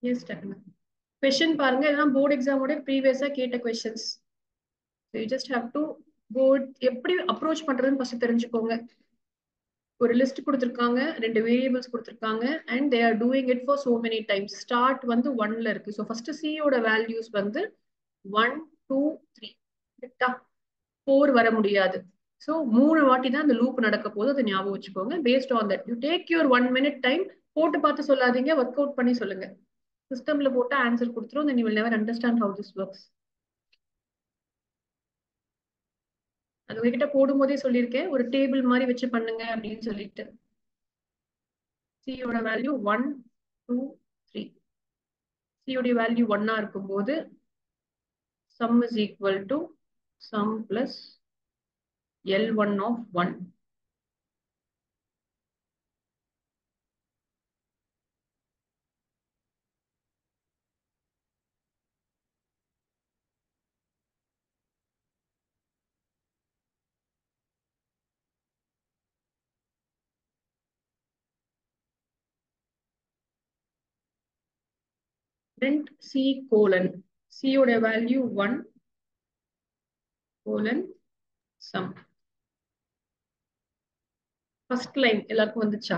S டக்குனு question பாருங்க, இதெல்லாம் போர்டு எக்ஸாமோட ப்ரீவியஸா கேட்ட questions. You just have to board எப்படி அப்ரோச் பண்றதுன்னு ஃபர்ஸ்ட் தெரிஞ்சுக்கோங்க. ஒரு லிஸ்ட் கொடுத்துருக்காங்க, 2 வேரியபிள்ஸ் கொடுத்துருக்காங்க, and they are doing it for so many times. Start வந்து 1ல இருக்கு. ஸோ ஃபர்ஸ்ட் சியோட வேல்யூஸ் வந்து 1 2 3 கரெக்டா. 4 வர முடியாது. ஸோ 3 வாட்டி தான் அந்த லூப் நடக்க போது, அதை ஞாபகம் வச்சுக்கோங்க. Based on that you take your 1 minute time. போட்டு பார்த்து சொல்லாதீங்க, ஒர்க் அவுட் பண்ணி சொல்லுங்க. சிஸ்டம்ல போட்டு ஆன்சர் கொடுத்துரும், then you will never understand how this works. அது உங்ககிட்ட போடும்போதே சொல்லியிருக்கேன், ஒரு டேபிள் மாதிரி வச்சு பண்ணுங்க அப்படின்னு சொல்லிட்டு. சியோட வேல்யூ 1 2 3. சியோட வேல்யூ 1 இருக்கும்போது sum is equal to sum plus L1 of 1. Print C colon. C ஓட value 1 colon sum. First line எல்லாருக்கும் வந்துச்சா?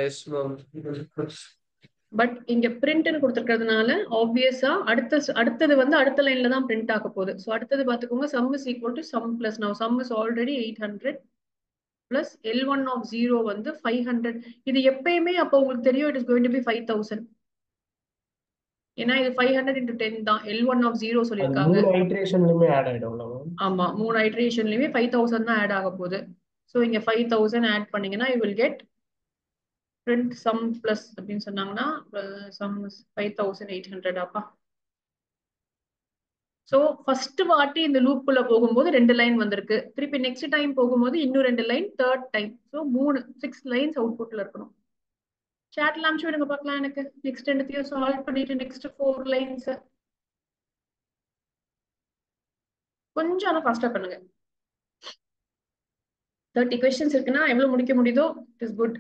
Yes ma'am. பட் இங்க பிரிண்ட்னு கொடுத்துருக்கிறதுனால ஆப்வியஸா அடுத்தது வந்து அடுத்த லைன்ல தான் பிரிண்ட் ஆக போகுது. ஸோ அடுத்தது பார்த்துக்கோங்க, sum is equal to sum plus now sum is already 800 plus L1 of 0 வந்து 500. இது எப்பயுமே அப்போ உங்களுக்கு தெரியும், it is going to be 5000. ஏன்னா இது 500 into 10 தான். L1 of 0 அது சொல்லியிருக்காங்க. 3 ஐட்ரேஷன்லயுமே ஆட் ஆயிடும்ல மேம்? ஆமா, 3 ஐட்ரேஷன்லயுமே 5000 தான் ஆட் ஆக போகுது. ஸோ இங்க 5000 ஆட் பண்ணீங்கன்னா you will get print sum plus அப்படின்னு சொன்னாங்கன்னா sum is 5800 அப்பா. ஸோ ஃபர்ஸ்ட் வாட்டி இந்த லூப் குள்ள போகும்போது 2 லைன் வந்திருக்கு. திருப்பி நெக்ஸ்ட் டைம் போகும்போது இன்னும் 2 line, third time. So 6 lines அவுட்புட்ல இருக்கணும். சாட்ல அனுப்பிச்சு விடுங்க பார்க்கலாம். எனக்கு நெக்ஸ்ட் ரெண்டுத்தையும் சால்வ் பண்ணிட்டு நெக்ஸ்ட் 4 லைன்ஸ் கொஞ்சம் ஆனால் ஃபாஸ்டா பண்ணுங்க. 30 கொஸ்டின்ஸ் இருக்குன்னா எவ்வளவு முடிக்க முடியுதோ it is good.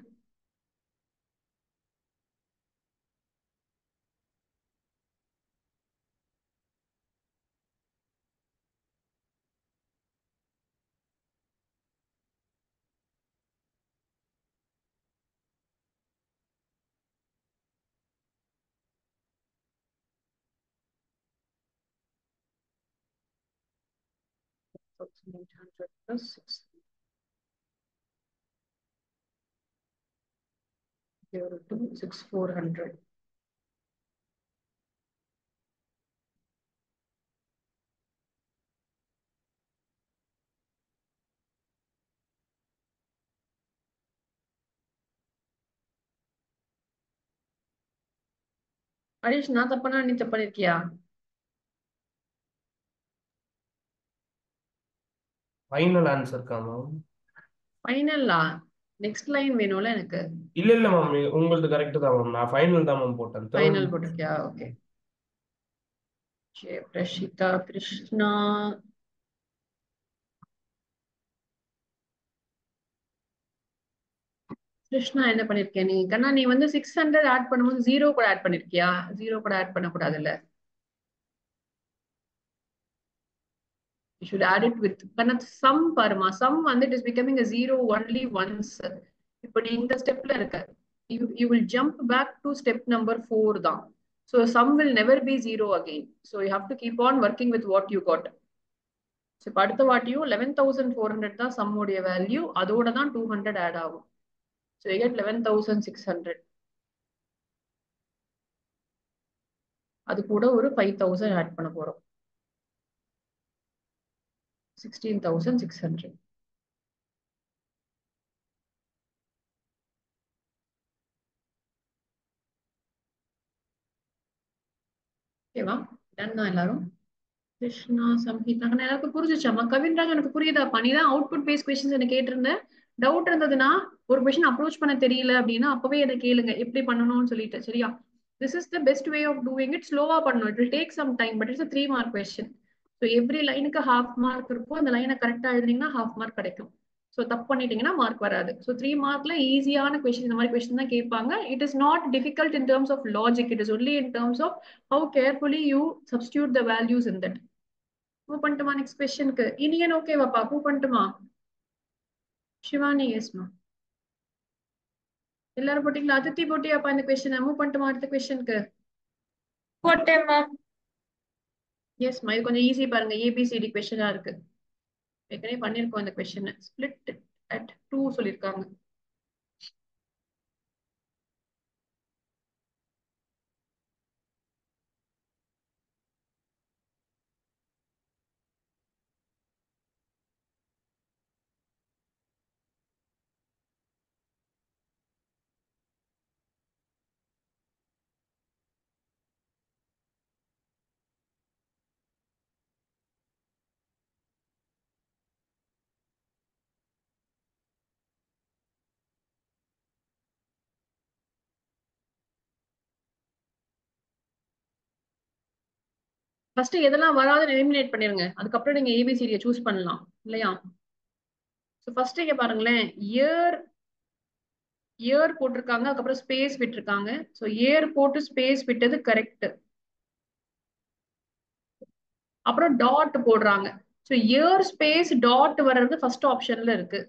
plus 6 to 6400. Harish, நான் தப்பனா நீ தப்பா ஃபைனல் ஆன்சர் கா மேம்? ஃபைனல்லா நெக்ஸ்ட் லைன் வேணும்ல எனக்கு. இல்ல இல்ல மேம், உங்களது கரெக்ட் தான் மேம். நான் ஃபைனல் தான் மேம் போட்டேன். ஃபைனல் போட்டிருக்கியா? ஓகே. ஜெய பிரஷிதா கிருஷ்ணா. கிருஷ்ணா என்ன பண்ணிருக்கியா நீ? கண்ணா நீ வந்து 600 ஆட் பண்ணும்போது 0 கூட ஆட் பண்ணிருக்கியா? 0 கூட ஆட் பண்ண கூடாதுல்ல. You should add it with Kanna sum பாருமா. sum வந்து it is becoming a 0 only once. இப்போ நீ இந்த ஸ்டெப்ல இருக்க. You will jump back to step number 4 தான். So sum will never be 0 again. So you have to keep on working with what you got. So இப்போ அடுத்த வாட்டியும் 11400 தான் sum உடைய வேல்யூ. அதோட தான் 200 ஆட் ஆகும். So you get 11600. அது கூட ஒரு 5000 ஆட் பண்ண போறோம். 16600. ஓகேவா? டன் தான் எல்லாரும். கிருஷ்ணா சம்ஹிதா எல்லாருக்கும் புரிஞ்சுச்சாமா? கவின்ராஜ் எனக்கு புரியுதாப்பா? நீ தான் அவுட்புட் பேஸ் கொஸ்டின்ஸ் எனக்கு கேட்டிருந்தேன். டவுட் இருந்ததுன்னா ஒரு கொஸ்டின் அப்ரோச் பண்ண தெரியல அப்படின்னா அப்பவே என்ன கேளுங்க எப்படி பண்ணணும்னு சொல்லிட்டு. சரியா? This is the best way of doing it. ஸ்லோவா பண்ணணும். It will take some time, but it's 3 mark question. So every லைனுக்கு 1/2 மார்க் இருக்கும். அந்த லைனை கரெக்டா எழுதினீங்கன்னா 1/2 மார்க் கிடைக்கும். ஸோ தப்பு பண்ணிட்டீங்கன்னா மார்க் வராது. ஸோ 3 மார்க்ல ஈஸியான கொஸ்டின், இந்த மாதிரி கொஸ்டின் தான் கேட்பாங்க. It is not difficult in terms of logic, it is only in terms of how carefully you substitute the values in that. Move பண்ணட்டுமா நெக்ஸ்ட் கொஸ்டினுக்கு? இனியன் ஓகேவாப்பா? மூவ் பண்ணட்டுமா? சிவானி எஸ்மா. எல்லாரும் போட்டீங்களா? அதித்தி போட்டியாப்பா இந்த கொஸ்டின்? மூவ் பண்ணட்டுமா அடுத்த கொஸ்டினுக்கு? போட்டேன் மேம். எஸ்மா, இது கொஞ்சம் ஈஸி பாருங்க, ஏபிசிடி கொஸ்டினா இருக்கு. ஏற்கனவே பண்ணிருக்கோம் இந்த கொஸ்டின். ஸ்பிளிட் அட் 2 சொல்லியிருக்காங்க. ஃபர்ஸ்ட் எதெல்லாம் வராதுன்னு எலிமினேட் பண்ணிருங்க, அதுக்கப்புறம் நீங்க ஏபிசிடியை சூஸ் பண்ணலாம் இல்லையா? ஸோ ஃபர்ஸ்ட் இங்க பாருங்களேன், இயர் இயர் போட்டிருக்காங்க, அதுக்கப்புறம் ஸ்பேஸ் விட்டுருக்காங்க. ஸோ இயர் போட்டு ஸ்பேஸ் விட்டது கரெக்ட். அப்புறம் டாட் போடுறாங்க. ஸோ இயர் ஸ்பேஸ் டாட் வர்றது ஃபர்ஸ்ட் ஆப்ஷன்ல இருக்கு.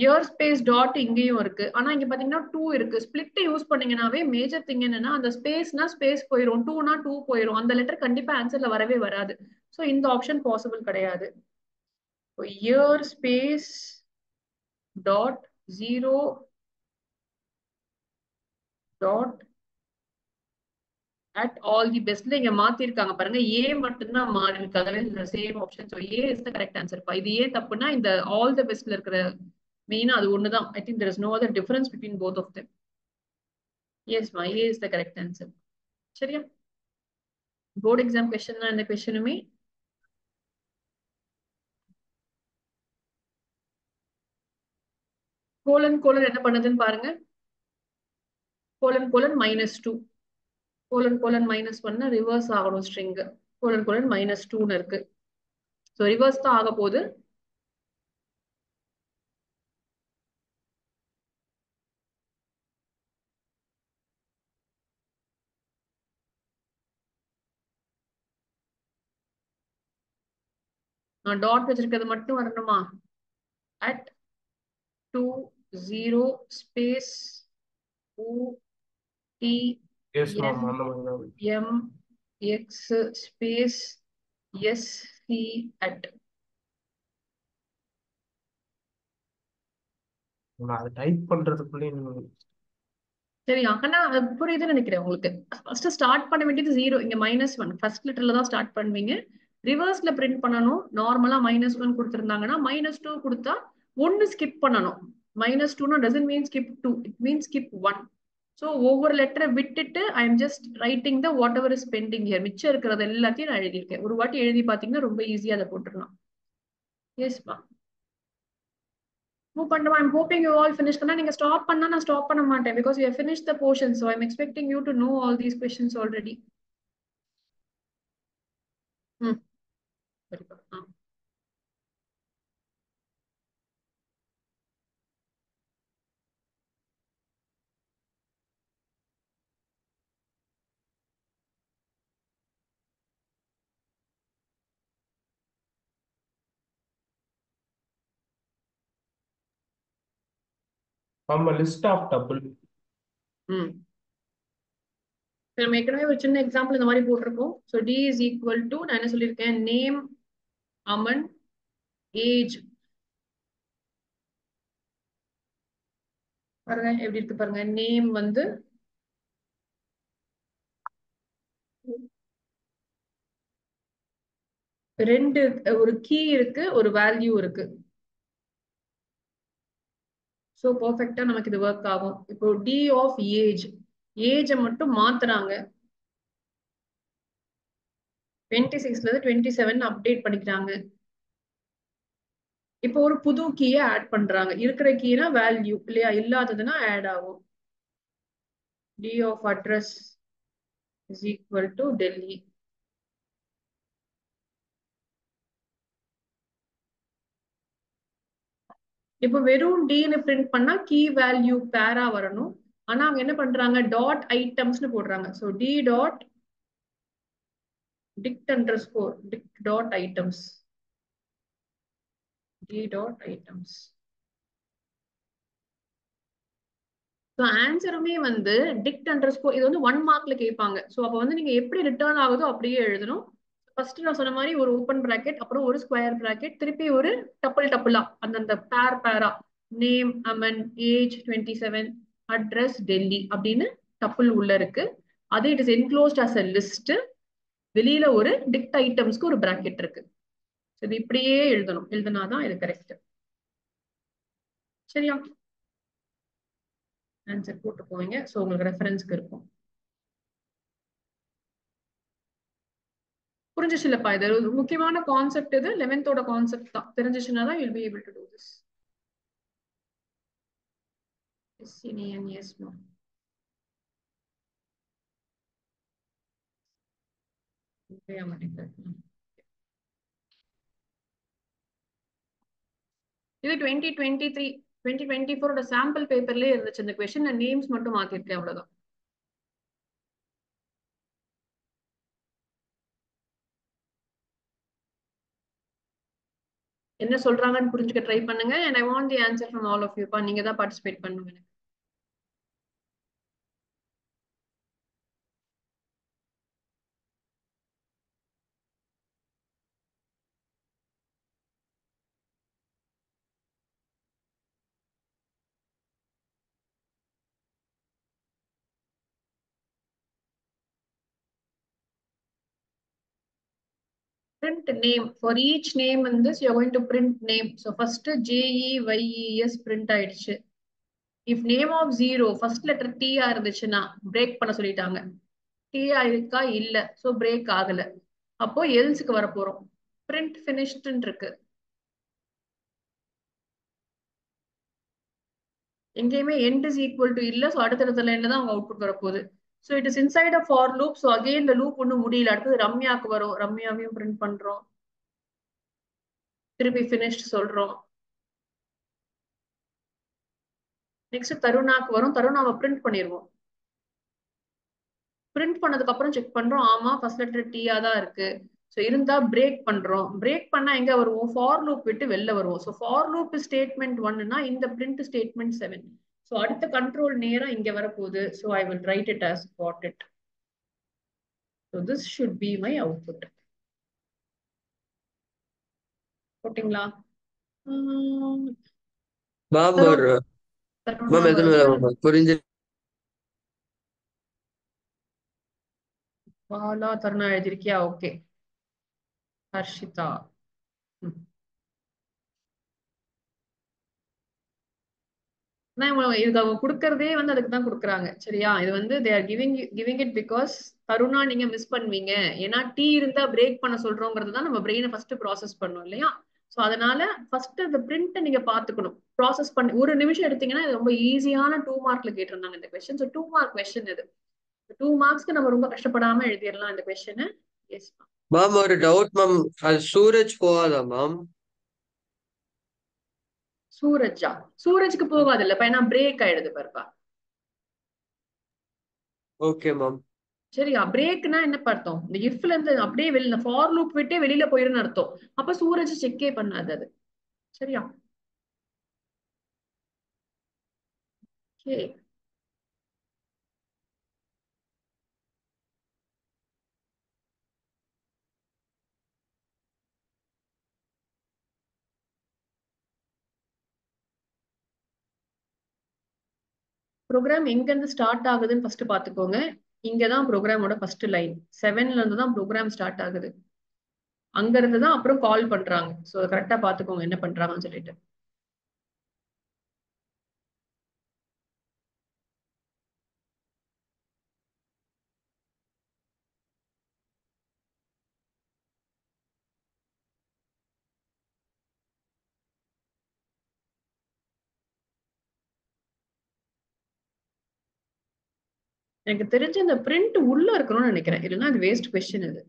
இயர் ஸ்பேஸ் டாட் இங்கேயும் இருக்கு. ஆனா இங்க பாத்தீங்கன்னா 2 இருக்கு. ஸ்பிளிட் யூஸ் பண்ணீங்கன்னாவே மேஜர் திங் என்னன்னா, அந்த ஸ்பேஸ்னா ஸ்பேஸ் போயிடும், 2னா 2 போயிடும். அந்த லெட்டர் கண்டிப்பா ஆன்சர்ல வரவே வராது. ஸோ இந்த ஆப்ஷன் பாசிபிள் கிடையாது. Year space dot 0 dot at all the bestல இங்க மாத்திருக்காங்க பாருங்க, ஏ மட்டும்தான் மாறி இருக்கு. அதனால same option. So A is the correct answer. இது ஏன் தப்புனா, இந்த ஆல் த பெஸ்ட்ல இருக்கிற மெயினா அது ஒண்ணுதான். I think there is no other difference between both of them. Yes ma, A is the correct answer. சரியா? போர்டு எக்ஸாம் கொஸ்டின் தான் இந்த கொஸ்டினுமே. கோலன் கோலன் என்ன பண்ணுதுன்னு பாருங்க. Colon colon -2, colon colon -1 reverse ஆகணும் ஸ்ட்ரிங். கோலன் கோலன் -2ன்னு இருக்கு. So reverse தான் ஆக போகுது. நான் டாட் வச்சிருக்கிறது மட்டும் வரணுமா? at 2 0 space U T S N ma'am, அந்த மாதிரி தான். M X space S C at. நான் அதை டைப் பண்றதுக்குள்ளே சரி ஆனா அது புரியுதுன்னு நினைக்கிறேன் உங்களுக்கு. ஃபர்ஸ்ட் ஸ்டார்ட் பண்ண வேண்டியது 0, இங்க -1 ஃபர்ஸ்ட் லெட்டர்ல தான் ஸ்டார்ட் பண்ணுவீங்க. ரிவர்ஸ்ல பிரிண்ட் பண்ணணும். நார்மலா -1 கொடுத்திருந்தாங்கன்னா -2 கொடுத்தா 1 ஸ்கிப் பண்ணணும். -2 doesn't mean skip 2, it means skip 1. So ஒவ்வொரு லெட்டரை விட்டுட்டு I am just writing the what ever is bending here. மிச்சம் இருக்கிறது எல்லாத்தையும் நான் எழுதியிருக்கேன். ஒரு வாட்டி எழுதி பாத்தீங்கன்னா ரொம்ப ஈஸியா அதை போட்டுடலாம். எஸ்மா, மூவ் பண்ணுமா? I'm hoping you all finish பண்ணா. நீங்க ஸ்டாப் பண்ணா நான் ஸ்டாப் பண்ண மாட்டேன், because you finish the portion. So I'm expecting you to know all these questions already. ம், சரிப்பா. நம்ம லிஸ்ட் ஆஃப் டபுள். ம், நம்ம ஏற்கனவே ஒரு சின்ன எக்ஸாம்பிள் இந்த மாதிரி போட்டிருக்கோம். So D is equal to, நான் என்ன சொல்லியிருக்கேன், நேம் அமன் ஏஜ். பாருங்க எப்படி இருக்கு பாருங்க. நேம் வந்து ரெண்டு, ஒரு கீ இருக்கு, ஒரு வேல்யூ இருக்கு. ஸோ பர்ஃபெக்டா நமக்கு இது ஒர்க் ஆகும். இப்போ டி ஆஃப் ஏஜ், ஏஜை மட்டும் மாத்துறாங்க. 26ல இருந்து 27 அப்டேட் பண்ணிக்கிறாங்க. இப்போ ஒரு புது கீயை ஆட் பண்றாங்க. இருக்கிற கீனா வேல்யூ இல்லையா, இல்லாததுன்னா ஆட் ஆகும். D of address is equal to Delhi. இப்போ வெறும் டின்னு பிரிண்ட் பண்ணா கீ வேல்யூ பேரா வரணும். ஆனா அவங்க என்ன பண்றாங்க, டாட் ஐட்டம்ஸ்னு போடுறாங்க. So d dot dict underscore dict dot items, d dot items. So ஆன்சருமே வந்து டிக்ட் அண்டர்ஸ்கோர், இது வந்து 1 மார்க்ல கேட்பாங்க. ஸோ அப்போ வந்து நீங்க எப்படி ரிட்டர்ன் ஆகுதோ அப்படியே எழுதணும். ஃபர்ஸ்ட் நான் சொன்ன மாதிரி ஒரு ஓப்பன் பிராக்கெட், அப்புறம் ஒரு ஸ்கொயர் பிராக்கெட், திருப்பி ஒரு டப்புளா அந்தந்த பேரா name Aman age 27 address Delhi அப்படின்னு டப்புள் உள்ள இருக்கு. அது it is enclosed as a list. வெளியில ஒரு டிக்ட் ஐட்டம்ஸ்க்கு ஒரு பிராக்கெட் இருக்கு. இது இப்படியே எழுதணும், எழுதினாதான் இது கரெக்ட். சரியா? ஆன்சர் போட்டு போவீங்க. ஸோ உங்களுக்கு ரெஃபரன்ஸ்க்கு இருக்கும். புரிஞ்சிச்சு இல்லப்பா? இது ஒரு முக்கியமான கான்செப்ட். இது 11th கான்செப்ட் தான். தெரிஞ்சிச்சுன்னா தான் you'll be able to do this. Yes, ma'am. இது 2023 2024 சாம்பிள் பேப்பர்லயே இருந்துச்சு. இந்த கொஸ்டின் நான் நேம்ஸ் மட்டும் மாத்திருக்கேன், அவ்வளவுதான். என்ன சொல்றாங்கன்னு புரிஞ்சுக்க ட்ரை பண்ணுங்க. and I want the answer from all of you. பா நீங்க தான் பார்ட்டிசிபேட் பண்ணுங்க. Print name for each name in this you're going to print name. So first JEYES print ஆயிடுச்சு. If name of 0 first letter T ஆ இருந்துச்சுன்னா break பண்ண சொல்லிட்டாங்க. T ஆ இருக்கா இல்ல, சோ பிரேக் ஆகல. அப்போ எல்ஸ்க்கு வர போறோம். print finished இருக்கு. எங்கேயுமே end is equal to இல்ல, சோ அடுத்த லைன்ல தான் அவங்க அவுட்புட் வர போகுது. So it is inside a for loop. So again the loop ஒன்னும் முடியல. அடுத்து ரம்யாக்கு வரும். ரம்யாவையும் print பண்றோம். திருப்பி finished சொல்றோம். நெக்ஸ்ட் தருணாக்கு வரும். தருணாவை print பண்ணிடுவோம். பிரிண்ட் பண்ணதுக்கு அப்புறம் செக் பண்றோம். ஆமா ஃபர்ஸ்ட் லெட்டர் டீயா தான் இருக்கு. சோ இருந்தா பிரேக் பண்றோம். பிரேக் பண்ணா எங்க வருவோம், ஃபார் லூப் விட்டு வெளில வருவோம். சோ ஃபார் லூப் ஸ்டேட்மெண்ட் 1னா இந்த பிரிண்ட் ஸ்டேட்மெண்ட் 7. சோ அடுத்த கண்ட்ரோல் நேரா இங்க வர போகுது. So I will write it as got it. So this should be my output. போட்டிங்களா? மேம் ஒரு மேம் எதுவும் புரிஞ்சு பாலா தருணா எழுதிருக்கியா? ஓகே. ஹர்ஷிதா. இது அவங்க கொடுக்கறதே வந்து அதுக்கு தான் கொடுக்குறாங்க. சரியா? இது வந்து they are giving it because Taruna நீங்க மிஸ் பண்ணுவீங்க. ஏன்னா டி இருந்தா பிரேக் பண்ண சொல்றோங்கிறது தான் நம்ம பிரெயினை ஃபர்ஸ்ட் ப்ராசஸ் பண்ணோம் இல்லையா? சோ அதனால ஃபர்ஸ்ட் அந்த பிரிண்ட் நீங்க பாத்துக்கணும். ப்ராசஸ் பண்ணி ஒரு நிமிஷம் எடுத்தீங்கன்னா இது ரொம்ப ஈஸியான 2 மார்க்ல கேட்டிருந்தாங்க இந்த கொஸ்டின். சோ 2 மார்க் கொஸ்டின் இது. 2 மார்க்ஸ்க்கு நம்ம ரொம்ப கஷ்டப்படாம எழுதிடலாம் இந்த கொஸ்டின். எஸ் மேம் ஒரு டவுட் மேம், அது சூரஜ் போகாதா மேம்? சூரஜா? சூரஜ்க்கு போகாது இல்லப்பா, ஏன்னா பிரேக் ஆயிடுது பாருப்பா. Okay ma'am. சரியா? பிரேக்னா என்ன அர்த்தம், இந்த இஃப்ல இருந்து அப்படியே வெளியில ஃபார் லூப் விட்டே வெளியில போயிருன்னு அர்த்தம். அப்ப சூரஜ் செக்கே பண்ணாது அது. சரியா? ஓகே. ப்ரோக்ராம் எங்க இருந்து ஸ்டார்ட் ஆகுதுன்னு ஃபர்ஸ்ட் பாத்துக்கோங்க. இங்கதான் ப்ரோக்ராமோட ஃபர்ஸ்ட் லைன். 7ல இருந்து தான் ப்ரோக்ராம் ஸ்டார்ட் ஆகுது. அங்க இருந்து தான் அப்புறம் கால் பண்றாங்க. சோ கரெக்டா பாத்துக்கோங்க என்ன பண்றாங்கன்னு சொல்லிட்டு. எனக்கு தெரிஞ்ச இந்த பிரிண்ட் உள்ள இருக்கணும்னு நினைக்கிறேன். இல்லைன்னா அது வேஸ்ட் கொஸ்டின் இது.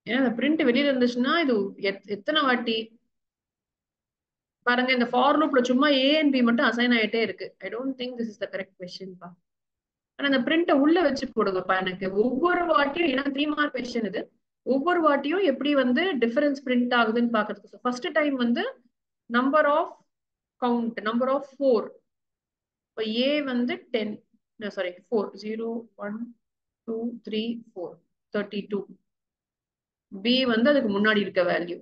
ஏன்னா அந்த பிரிண்ட் வெளியில இருந்துச்சுன்னா இது எத்தனை வாட்டி பாருங்க இந்த ஃபார் லூப்ல சும்மா ஏ அண்ட் பி மட்டும் அசைன் ஆயிட்டே இருக்கு. I don't think this is the correct question பா. ஆனா அந்த பிரிண்ட உள்ள வச்சு போடுங்கப்பா எனக்கு. ஒவ்வொரு வாட்டியும் ஏன்னா 3 மார்க் கொஸ்டின் இது. ஒவ்வொரு வாட்டியும் எப்படி வந்து டிஃபரன்ஸ் பிரிண்ட் ஆகுதுன்னு பாக்குறதுக்கு. ஃபர்ஸ்ட் டைம் வந்து number of count, number of 4. இப்போ ஏ வந்து 10, சாரி 4, 0 1 2 3 4 32. பி வந்து அதுக்கு முன்னாடி இருக்க வேல்யூ.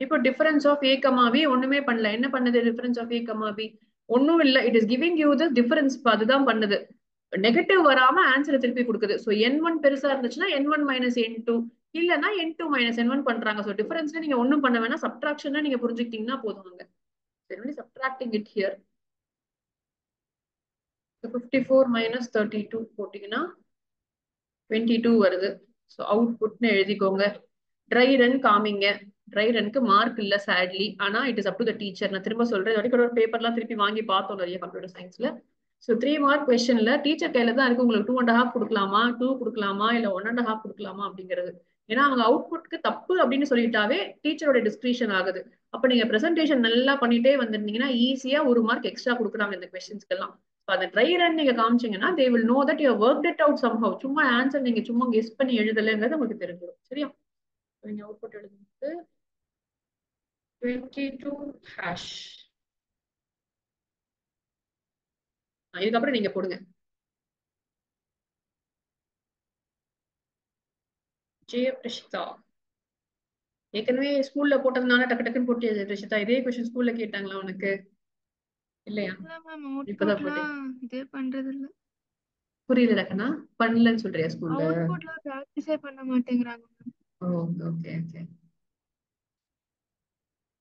இப்போ difference of A comma B ஒண்ணுமே பண்ணல. என்ன பண்ணுது difference of A comma B? ஒன்னும் இல்ல. It is giving you the difference. அதுதான் பண்ணுது. நெகட்டிவ் வராம ஆன்சரை திருப்பி கொடுக்குது. ஸோ n1 பெருசா இருந்துச்சுன்னா n1 மைனஸ் n2, இல்லைன்னா n2 மைனஸ் n1 பண்றாங்க. ஸோ டிஃபரன்ஸ்ல நீங்க ஒன்னும் பண்ண வேணா, சப்ட்ராக்ஷன் நீங்க புரிஞ்சுக்கிட்டீங்கன்னா போதும். சரி, சப்ட்ராக்டிங் இட் ஹியர். 54 மைனஸ் 32 போட்டீங்கன்னா 22 வருது. ஸோ அவுட்புட்னு எழுதிக்கோங்க. ட்ரை ரன் காமிங்க. ட்ரை ரனுக்கு மார்க் இல்ல சேட்லி. ஆனா it is up to the teacher. நான் திரும்ப சொல்றேன், வரைக்கும் ஒரு பேப்பர்லாம் திருப்பி வாங்கி பார்த்தோம் நிறைய கம்ப்யூட்டர் சயின்ஸ்ல. ஸோ 3 மார்க் கொஸ்டின்ல டீச்சர் கையில தான் இருக்கு. உங்களுக்கு 2.5 கொடுக்கலாமா, 2 கொடுக்கலாமா, இல்ல 1.5 கொடுக்கலாமா அப்படிங்கிறது. ஏன்னா அவங்க அவுட்புட்க்கு தப்பு அப்படின்னு சொல்லிட்டாவே டீச்சரோட டிஸ்கிரிப்ஷன் ஆகுது. அப்ப நீங்க பிரசன்டேஷன் நல்லா பண்ணிட்டே வந்திருந்தீங்கன்னா ஈஸியா 1 மார்க் எக்ஸ்ட்ரா கொடுக்குறாங்க இந்த கொஸ்டின்ஸ்க்கு எல்லாம். அந்த ட்ரை ரன் நீங்க காமிச்சீங்கன்னா they will know that you have worked it out somehow. சும்மா ஆன்சர் நீங்க சும்மா கெஸ் பண்ணி எழுதலைங்கிறது உங்களுக்கு தெரிஞ்சிடும். சரியா? நீங்க அவுட்புட் எழுதுறது 22 ஹாஷ். இதுக்கப்புறம் நீங்க போடுங்க. ஜெய பிரஷிதா ஏற்கனவே ஸ்கூல்ல போட்டதுனால டக்கு டக்குன்னு போட்டியா பிரஷிதா? இதே கொஸ்டின் ஸ்கூல்ல கேட்டாங்களா உனக்கு? இல்லையா? இப்பதான் போட்டேன். இதே பண்றது இல்ல. புரியல டக்குனா பண்ணலன்னு சொல்றியா ஸ்கூல்ல? அவுட்புட்ல பிராக்டிஸே பண்ண மாட்டேங்கிறாங்க. Okay okay okay.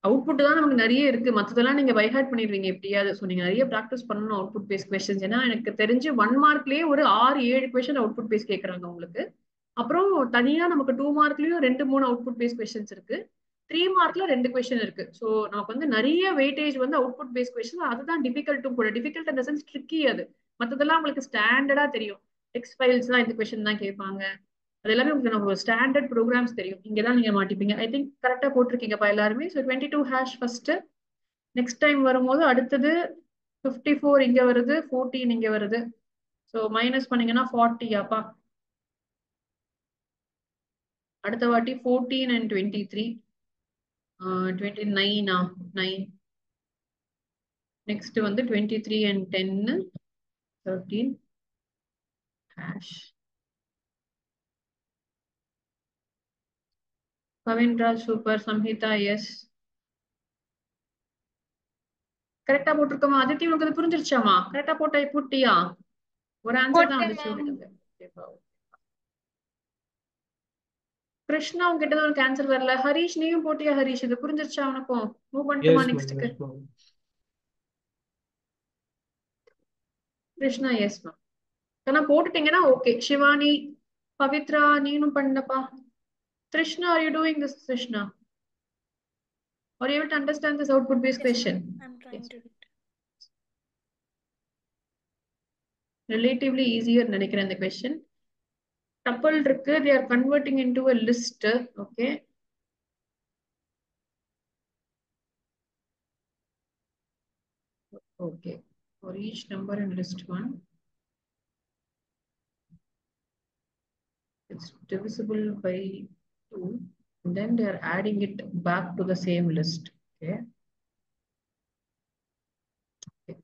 அவுட்புட் தான் நமக்கு நிறைய இருக்கு. மத்ததெல்லாம் நீங்க பைஹார்ட் பண்ணிடுவீங்க எப்படியாவது. ஸோ நீங்க நிறைய ப்ராக்டிஸ் பண்ணணும் அவுட்புட் பேஸ் கொஸ்டின்ஸ். ஏன்னா எனக்கு தெரிஞ்சு 1 மார்க்லயே ஒரு 6-7 கொஸ்டின் அவுட்புட் பேஸ் கேட்கறாங்க உங்களுக்கு. அப்புறம் தனியா நமக்கு 2 மார்க்லயும் 2-3 அவுட்புட் பேஸ் கொஸ்டின்ஸ் இருக்கு. 3 மார்க்ல 2 கொஸ்டின் இருக்கு. ஸோ நமக்கு வந்து நிறைய வெயிட்டேஜ் வந்து அவுட்புட் பேஸ் கொஸ்டின். அதுதான் டிஃபிகல்ட்டும் கூட. டிஃபிகல்ட் இந்த சென்ஸ் ட்ரிக்கி. அது மத்ததெல்லாம் உங்களுக்கு ஸ்டாண்டர்டா தெரியும். டெக்ஸ்ட் ஃபைல்ஸ் தான் இந்த கொஸ்டின் தான் கேட்பாங்க. அது எல்லாமே உங்களுக்கு நம்ம ஸ்டாண்டர்ட் ப்ரோக்ராம்ஸ் தெரியும். இங்கதான் நீங்க மாட்டிப்பீங்க. ஐ திங்க் கரெக்டா போட்டிருக்கீங்கப்பா எல்லாருமே. So 22 hash first. Next time வரும்போது அடுத்தது 54 இங்க வருது, 14 இங்க வருது. ஸோ மைனஸ் பண்ணீங்கன்னா 40யாப்பா. அடுத்த வாட்டி 14 and 23, 29 9. நெக்ஸ்ட் வந்து 23 and 10, 13 hash. Pavinra super. Samhita yes. கரெக்டா போட்டிருக்கோமா? அதித்தி உனக்கு அது புரிஞ்சிருச்சாமா? கரெக்டா போட்டியா? ஒரு ஆன்சர் தான் வந்துச்சு உங்களுக்கு. கிருஷ்ணா உங்ககிட்ட தான் உனக்கு ஆன்சர் வரல. ஹரிஷ் நீயும் போட்டியா? ஹரிஷ் இது புரிஞ்சிருச்சா உனக்கும்? மூவ் பண்ணிட்டுமா நெக்ஸ்ட்க்கு? Krishna yes ma'am. ஆனா போட்டுட்டீங்கன்னா ஓகே. சிவானி, பவித்ரா நீனும் பண்ணப்பா. Trishna, are you doing this, Trishna? Are you able to understand this output based question? I'm trying to do it. Relatively easier நினைக்கிறேன் இந்த question. Tuple இருக்கு, they are converting into a list. Okay. Okay. For each number in list 1, it's divisible by 2. And then they are adding it back to the same list. Okay. Okay.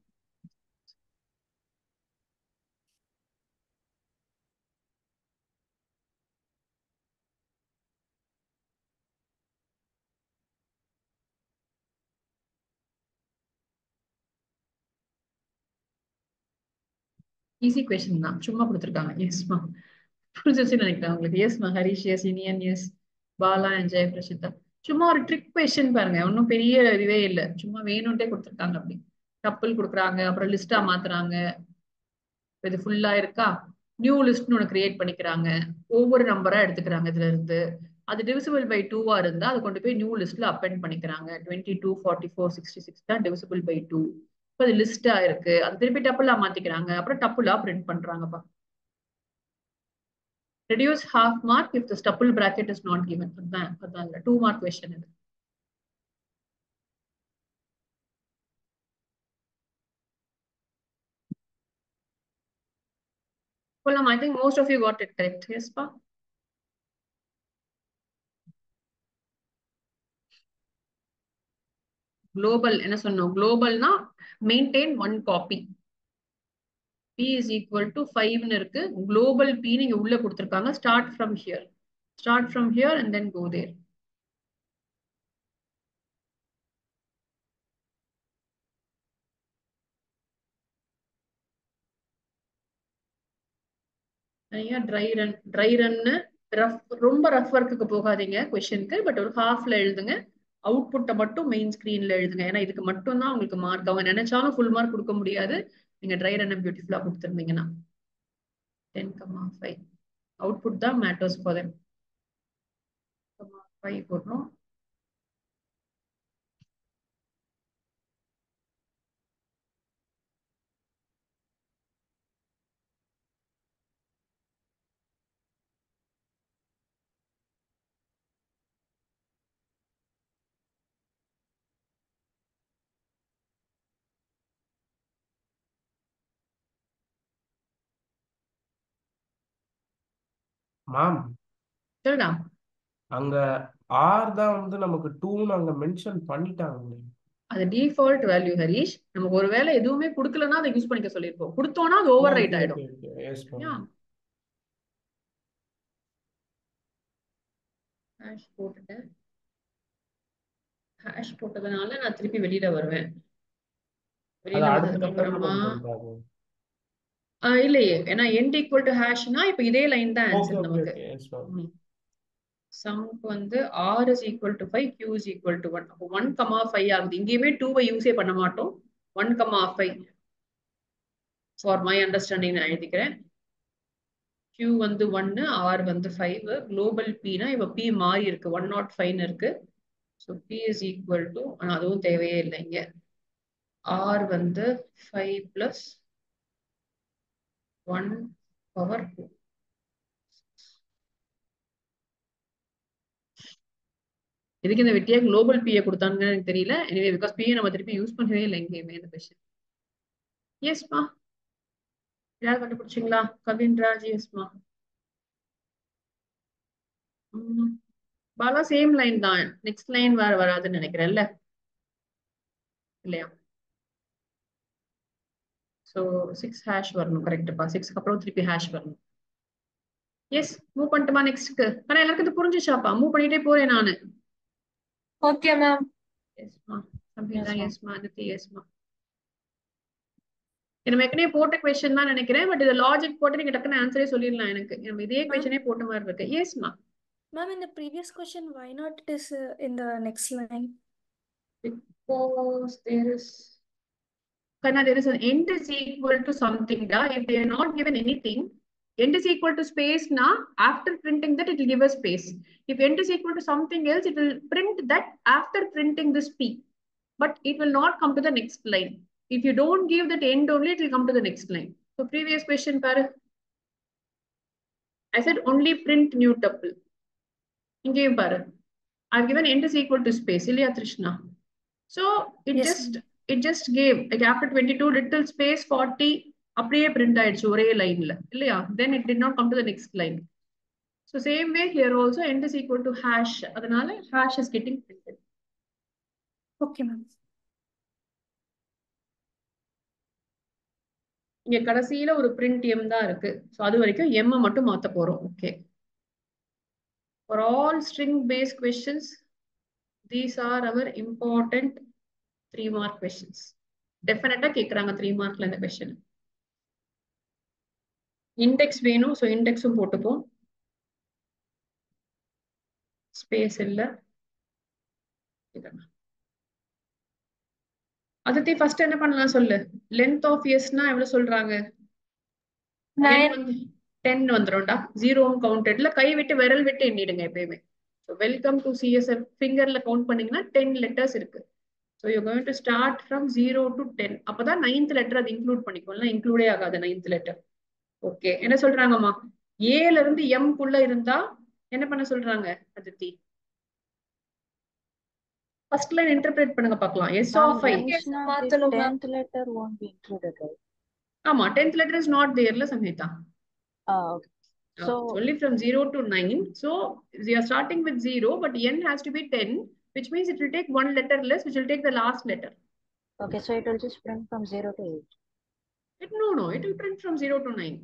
Easy question தான். சும்மா கொடுத்துருக்காங்க. S மா. புரிஞ்சிருச்சுன்னு நினைக்கிறேன் உங்களுக்கு. Yes மா. Harish yes, Iniyan yes, Bala and Jaya Prasitha. சும்மா ஒரு trick question பாருங்க. ஒன்றும் பெரிய இதுவே இல்லை. சும்மா வேணும்ட்டே கொடுத்துருக்காங்க. அப்படி டப்பிள் கொடுக்குறாங்க, அப்புறம் லிஸ்டா மாத்துறாங்க. இது ஃபுல்லா இருக்கா, நியூ லிஸ்ட்னு ஒன்று கிரியேட் பண்ணிக்கிறாங்க. ஒவ்வொரு நம்பரா எடுத்துக்கிறாங்க இதுல இருந்து. அது டிவிசிபிள் பை 2வா இருந்தா அதை கொண்டு போய் நியூ லிஸ்ட்ல அப்பெண்ட் பண்ணிக்கிறாங்க. 22, 44, 66 தான் டிவிசிபிள் பை 2. இப்போ அது லிஸ்டா இருக்கு. அது திருப்பி டப்புலா மாத்திக்கிறாங்க. அப்புறம் டப்புலா print பண்றாங்கப்பா. Reduce half mark if the tuple bracket is not given. அதான் 2 மார்க் கொஸ்டின் இது. I think most of you got it correct. Yes, pa? Global, என்ன சொன்னோம்? Globalனா maintain one copy. P is equal to 5 ன்னு இருக்கு. Global P நீங்க உள்ள கொடுத்திருக்காங்க. Start from here. Start from here and then go there. Try run ரொம்ப rough ஒர்க்குக்கு போகாதீங்க கொஸ்டினுக்கு. பட் ஒரு ஹாஃப்ல எழுதுங்க. அவுட்புட்டை மட்டும் மெயின் ஸ்கிரீன்ல எழுதுங்க. ஏன்னா இதுக்கு மட்டும் தான் உங்களுக்கு மார்க். அவங்க நினைச்சாலும் ஃபுல் மார்க் கொடுக்க முடியாது. நீங்க ட்ரை ரன் பியூட்டிஃபுல்லா கொடுத்துருந்தீங்கன்னா 10,5 அவுட்புட் தான் மேட்டர்ஸ் ஃபார் தெம். 5 போடுறோம். மேம் சொல்லுடா. அங்க ஆர் தான் வந்து நமக்கு 2ன்னு அங்க மென்ஷன் பண்ணிட்டாங்க. அது டிஃபால்ட் வேல்யூ ஹரிஷ். நமக்கு ஒரு வேளை எதுவுமே கொடுக்கலன்னா அதை யூஸ் பண்ணிக்க சொல்லியிருப்போம். கொடுத்தோம்னா அது ஓவர் ரைட் ஆயிடும். Yes ma'am. Yeah. ஹேஷ் போட்டுட்டேன். ஹேஷ் போட்டதுனால நான் திருப்பி வெளியில வருவேன். அது வெளியில அடுத்த வந்ததுக்கு லைன்ல அப்புறமா மேம் பண்றாங்க. இல்லையே, ஏன்னா end equal to hashனா இப்ப இதே லைன் தான் ஓகே ஆன்சர் ஓகே நமக்கு. Okay yes ma'am. சம்க்கு வந்து r is equal to 5, q is equal to 1. அப்போ 1,5 ஆகுது. இங்கேயுமே 2வை யூஸே பண்ண மாட்டோம். 1,5 ஃபார் மை அண்டர்ஸ்டாண்டிங் நான் எழுதிக்கிறேன். q வந்து 1, r வந்து 5. குளோபல் pனா இப்ப p மாறி இருக்கு, 105 இருக்கு. So p is equal to, ஆனா அதுவும் தேவையே இல்லை இங்க. r வந்து 5 plus 1 power 2. எதுக்கு இந்த வெட்டியா குளோபல் பியை கொடுத்தாங்கன்னு எனக்கு தெரியல. எனிவே பிகாஸ் பியை நம்ம திருப்பி யூஸ் பண்ணவே இல்லை எங்கேயுமே இந்த கொஸ்டின். எஸ்மா, யார் கண்டுபிடிச்சிங்களா? கவின்ராஜ். எஸ்மா. பாலா சேம் லைன் தான். நெக்ஸ்ட் லைன் வேற வராதுன்னு நினைக்கிறேன்ல, இல்லையா? ஸோ 6 ஹேஷ் வரணும். கரெக்டுப்பா. 6க்கு அப்புறம் திருப்பி ஹேஷ் வரணும். எஸ், மூவ் பண்ணிட்டுமா நெக்ஸ்ட்க்கு? ஆனா எல்லாருக்கும் இது புரிஞ்சுச்சாப்பா? மூவ் பண்ணிட்டே போறேன் நானு. Okay ma'am. எஸ்மா. சம்பீதா. எஸ்மா. அதித்தி. எஸ்மா. நம்ம ஏற்கனவே போட்ட கொஸ்டின் தான் நினைக்கிறேன். பட் இது லாஜிக் போட்டு நீங்க டக்குன்னு ஆன்சரே சொல்லிடலாம். எனக்கு நம்ம இதே கொஸ்டினே போட்ட மாதிரி இருக்கு. எஸ்மா. Ma'am, in the previous question, why not it is in the next line? Because there is an end is equal to something. If they are not given anything, end is equal to space now. After printing that, it will give a space. If end is equal to something else, it will print that after printing this p. But it will not come to the next line. If you don't give that end only, it will come to the next line. So previous question, I said only print new tuple. Ingayum paru, I've given end is equal to space. Ilya Trishna. So it Yes, just gave like after 22 little space 40 அப்படியே print ஆயிடுச்சு ஒரே லைன்ல, இல்லையா? Then it did not come to the next line. So same way here also end is equal to hash. அதனால hash is getting printed. okay, ma'am. இங்க கடைசியில ஒரு print m தான் இருக்கு. So அது வரைக்கும் m மட்டும் மாத்த போறோம். Okay. For all string based questions, these are our important 3 mark questions. Definitely கேக்குறாங்க 3 markல இந்த question. Index வேணும். So indexும் போட்டுப்போம். Space இல்ல. அதித்தி ஃபர்ஸ்ட் என்ன பண்ணலாம் சொல்லு? லென்த் ஆஃப் எஸ்னா எவ்வளவு சொல்றாங்க? 10 வந்துரும்டா. 0 கவுண்டட்ல கை விட்டு விரல் விட்டு எண்ணிடுங்க எப்பயுமே. So welcome to CSF. ஃபிங்கர்ல கவுண்ட் பண்ணீங்கன்னா 10 லெட்டர்ஸ் இருக்கு. So you're going to start from 0 to 10. அப்பதான் 9th லெட்டர் அது இன்க்ளூட் பண்ணிக்கோங்க. இன்க்ளூடே ஆகாது 9th லெட்டர். ஓகே, என்ன சொல்றாங்கம்மா? ஏல இருந்து எம் குள்ள இருந்தா என்ன பண்ண சொல்றாங்க அதித்தி? ஃபர்ஸ்ட் லைன் இன்டர்பிரேட் பண்ணுங்க பார்க்கலாம். S of I. மாத்தணும் ma'am. 10th letter won't be included, right? ஆமா, 10th letter is not there ல Sangeetha. Okay. So only from 0 to 9. So we are starting with 0, but n has to be 10, which means it will take one letter less, which will take the last letter. okay, so it will just print from 0 to 8. No, it will print from 0 to 9.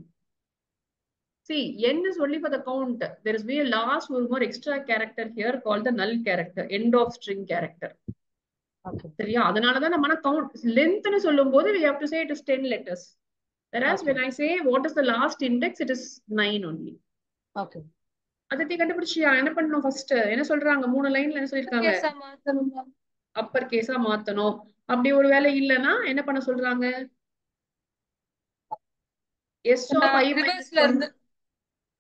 See, n is only for the count. There is be a last one more extra character here called the null character, end of string character. Okay. சரியா? அதனாலதான் நம்ம count length னு சொல்லும்போது we have to say it is 10 letters. Whereas Okay. when I say what is the last index, it is 9 only. Okay. அதை கண்டுபிடிச்சியா? என்ன பண்ணணும் first? என்ன சொல்றாங்க? 3 லைன்ல என்ன சொல்லிருக்காங்க? கேஸா மாத்தணுமா? அப்பர் கேஸா மாத்தணும். அப்படி ஒரு வேலை இல்லைன்னா என்ன பண்ண சொல்றாங்க? எஸ் ஆஃப் ஐ ரிவர்ஸ்ல இருந்து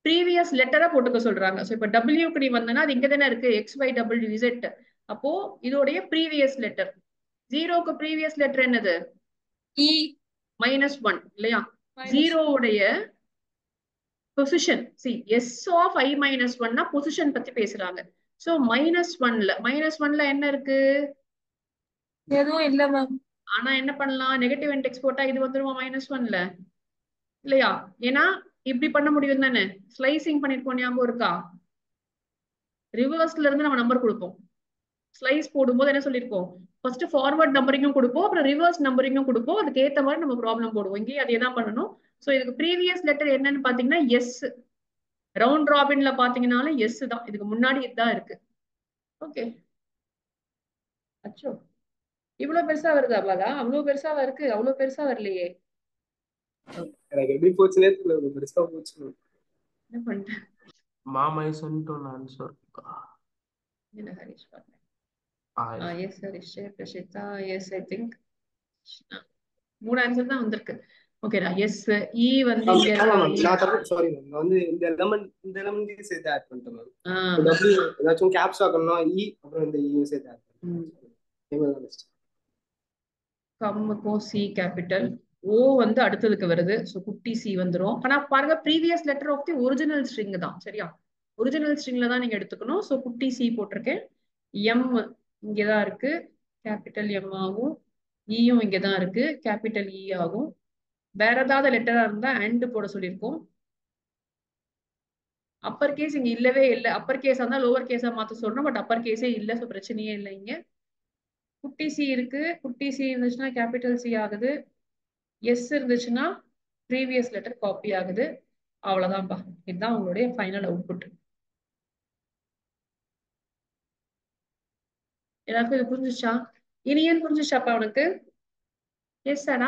ப்ரீவியஸ் லெட்டரா போட்டுக்க சொல்றாங்க. சோ இப்ப டபிள்யூக்கு நீ வந்தனா அது இங்க தானே இருக்கு, எக்ஸ் பை டபிள்யூ இசட். அப்போ இதோடைய ப்ரீவியஸ் லெட்டர். ஜீரோக்கு ப்ரீவியஸ் லெட்டர் என்னது? இ -1 இல்லையா? ஜீரோவுடைய பொசிஷன். சி எஸ் ஆஃப் ஐ -1 னா பொசிஷன் பத்தி பேசுறாங்க. சோ -1ல என்ன இருக்கு? எதுவும் இல்ல மேம். ஆனா என்ன பண்ணலாம்? நெகட்டிவ் இன்டெக்ஸ் போட்டா இது வந்துருமா -1ல? இல்லையா? ஏன்னா இப்படி பண்ண முடியும் தானே? ஸ்லைசிங் பண்ணிருக்கோம், ஞாபகம் இருக்கா? ரிவர்ஸ்ல இருந்து நம்ம நம்பர் கொடுப்போம். ஸ்லைஸ் போடும்போது என்ன சொல்லிருக்கோம்? ஃபர்ஸ்ட் ஃபார்வர்ட் நம்பரிங்கும் கொடுப்போம், அப்புறம் ரிவர்ஸ் நம்பரிங்கும் கொடுப்போம். அதுக்கு ஏத்த மாதிரி நம்ம ப்ராப்ளம் போடுவோம். இங்கே அதே தான் பண்ணணும். சோ இதுக்கு ப்ரீவியஸ் லெட்டர் என்னன்னு பாத்தீங்கன்னா எஸ். ரவுண்ட் ராபின்ல பாத்தீங்கன்னாலும் எஸ் தான். இதுக்கு முன்னாடி இதுதான் இருக்கு. ஓகே. அச்சோ, இவ்வளவு பெருசா வருதா பாலா? அவ்வளவு பெருசாவா இருக்கு? அவ்வளவு பெருசா வரலையே. எனக்கு எப்படி போச்சுனே தெரியல, பெருசா போச்சு. என்ன பண்ணிட்டேன்? Mom, I sent an answer. என்ன ஹரிஷ் பாருங்க. Yes Harish, Prashitha, yes I think 3 answer தான் வந்திருக்கு. ஓகேடா. எஸ் இ வந்து இங்க இருக்கா? சாரி மேம், நான் வந்து இந்த எலமெண்ட் சேர்த்து ஆட் பண்ணிட்டேன் மேம். டபிள்யூ ஏதாச்சும் கேப்ஸ் ஆக்கணும்னா இ, அப்புறம் இந்த இ சேர்த்து ஆட் பண்ணிட்டேன். கம்முக்கும் சி கேபிட்டல், ஓ வந்து அடுத்ததுக்கு வருது. சோ குட்டி சி வந்துரும். ஆனா பாருங்க, previous letter of the original string தான். சரியா? ஒரிஜினல் ஸ்ட்ரிங்ல தான் நீங்க எடுத்துக்கணும். சோ குட்டி சி போட்டிருக்கேன். எம் இங்கதான் இருக்கு, கேபிட்டல் எம் ஆகும். இயும் இங்கதான் இருக்கு, கேபிட்டல் இ ஆகும். வேற ஏதாவது லெட்டரா இருந்தா அண்ட் போட சொல்லியிருக்கோம். அப்பர் கேஸ் இங்க இல்லவே இல்லை. அப்பர் கேஸா இருந்தா லோவர் கேஸா மாத்த சொல்றோம், பட் அப்பர் கேஸே இல்ல. சோ பிரச்சனையே இல்லை. இங்க குட்டி சி இருக்கு. குட்டி சி இருந்துச்சுன்னா கேபிட்டல் சி ஆகுது. எஸ் இருந்துச்சுன்னா ப்ரீவியஸ் லெட்டர் காப்பி ஆகுது. அவ்வளவுதான்ப்பா. இதுதான் உங்களுடைய ஃபைனல் அவுட்புட். எல்லாருக்கும் இது புரிஞ்சுச்சா? இனியன் புரிஞ்சுச்சாப்பா உனக்கு? எஸ் சாரா?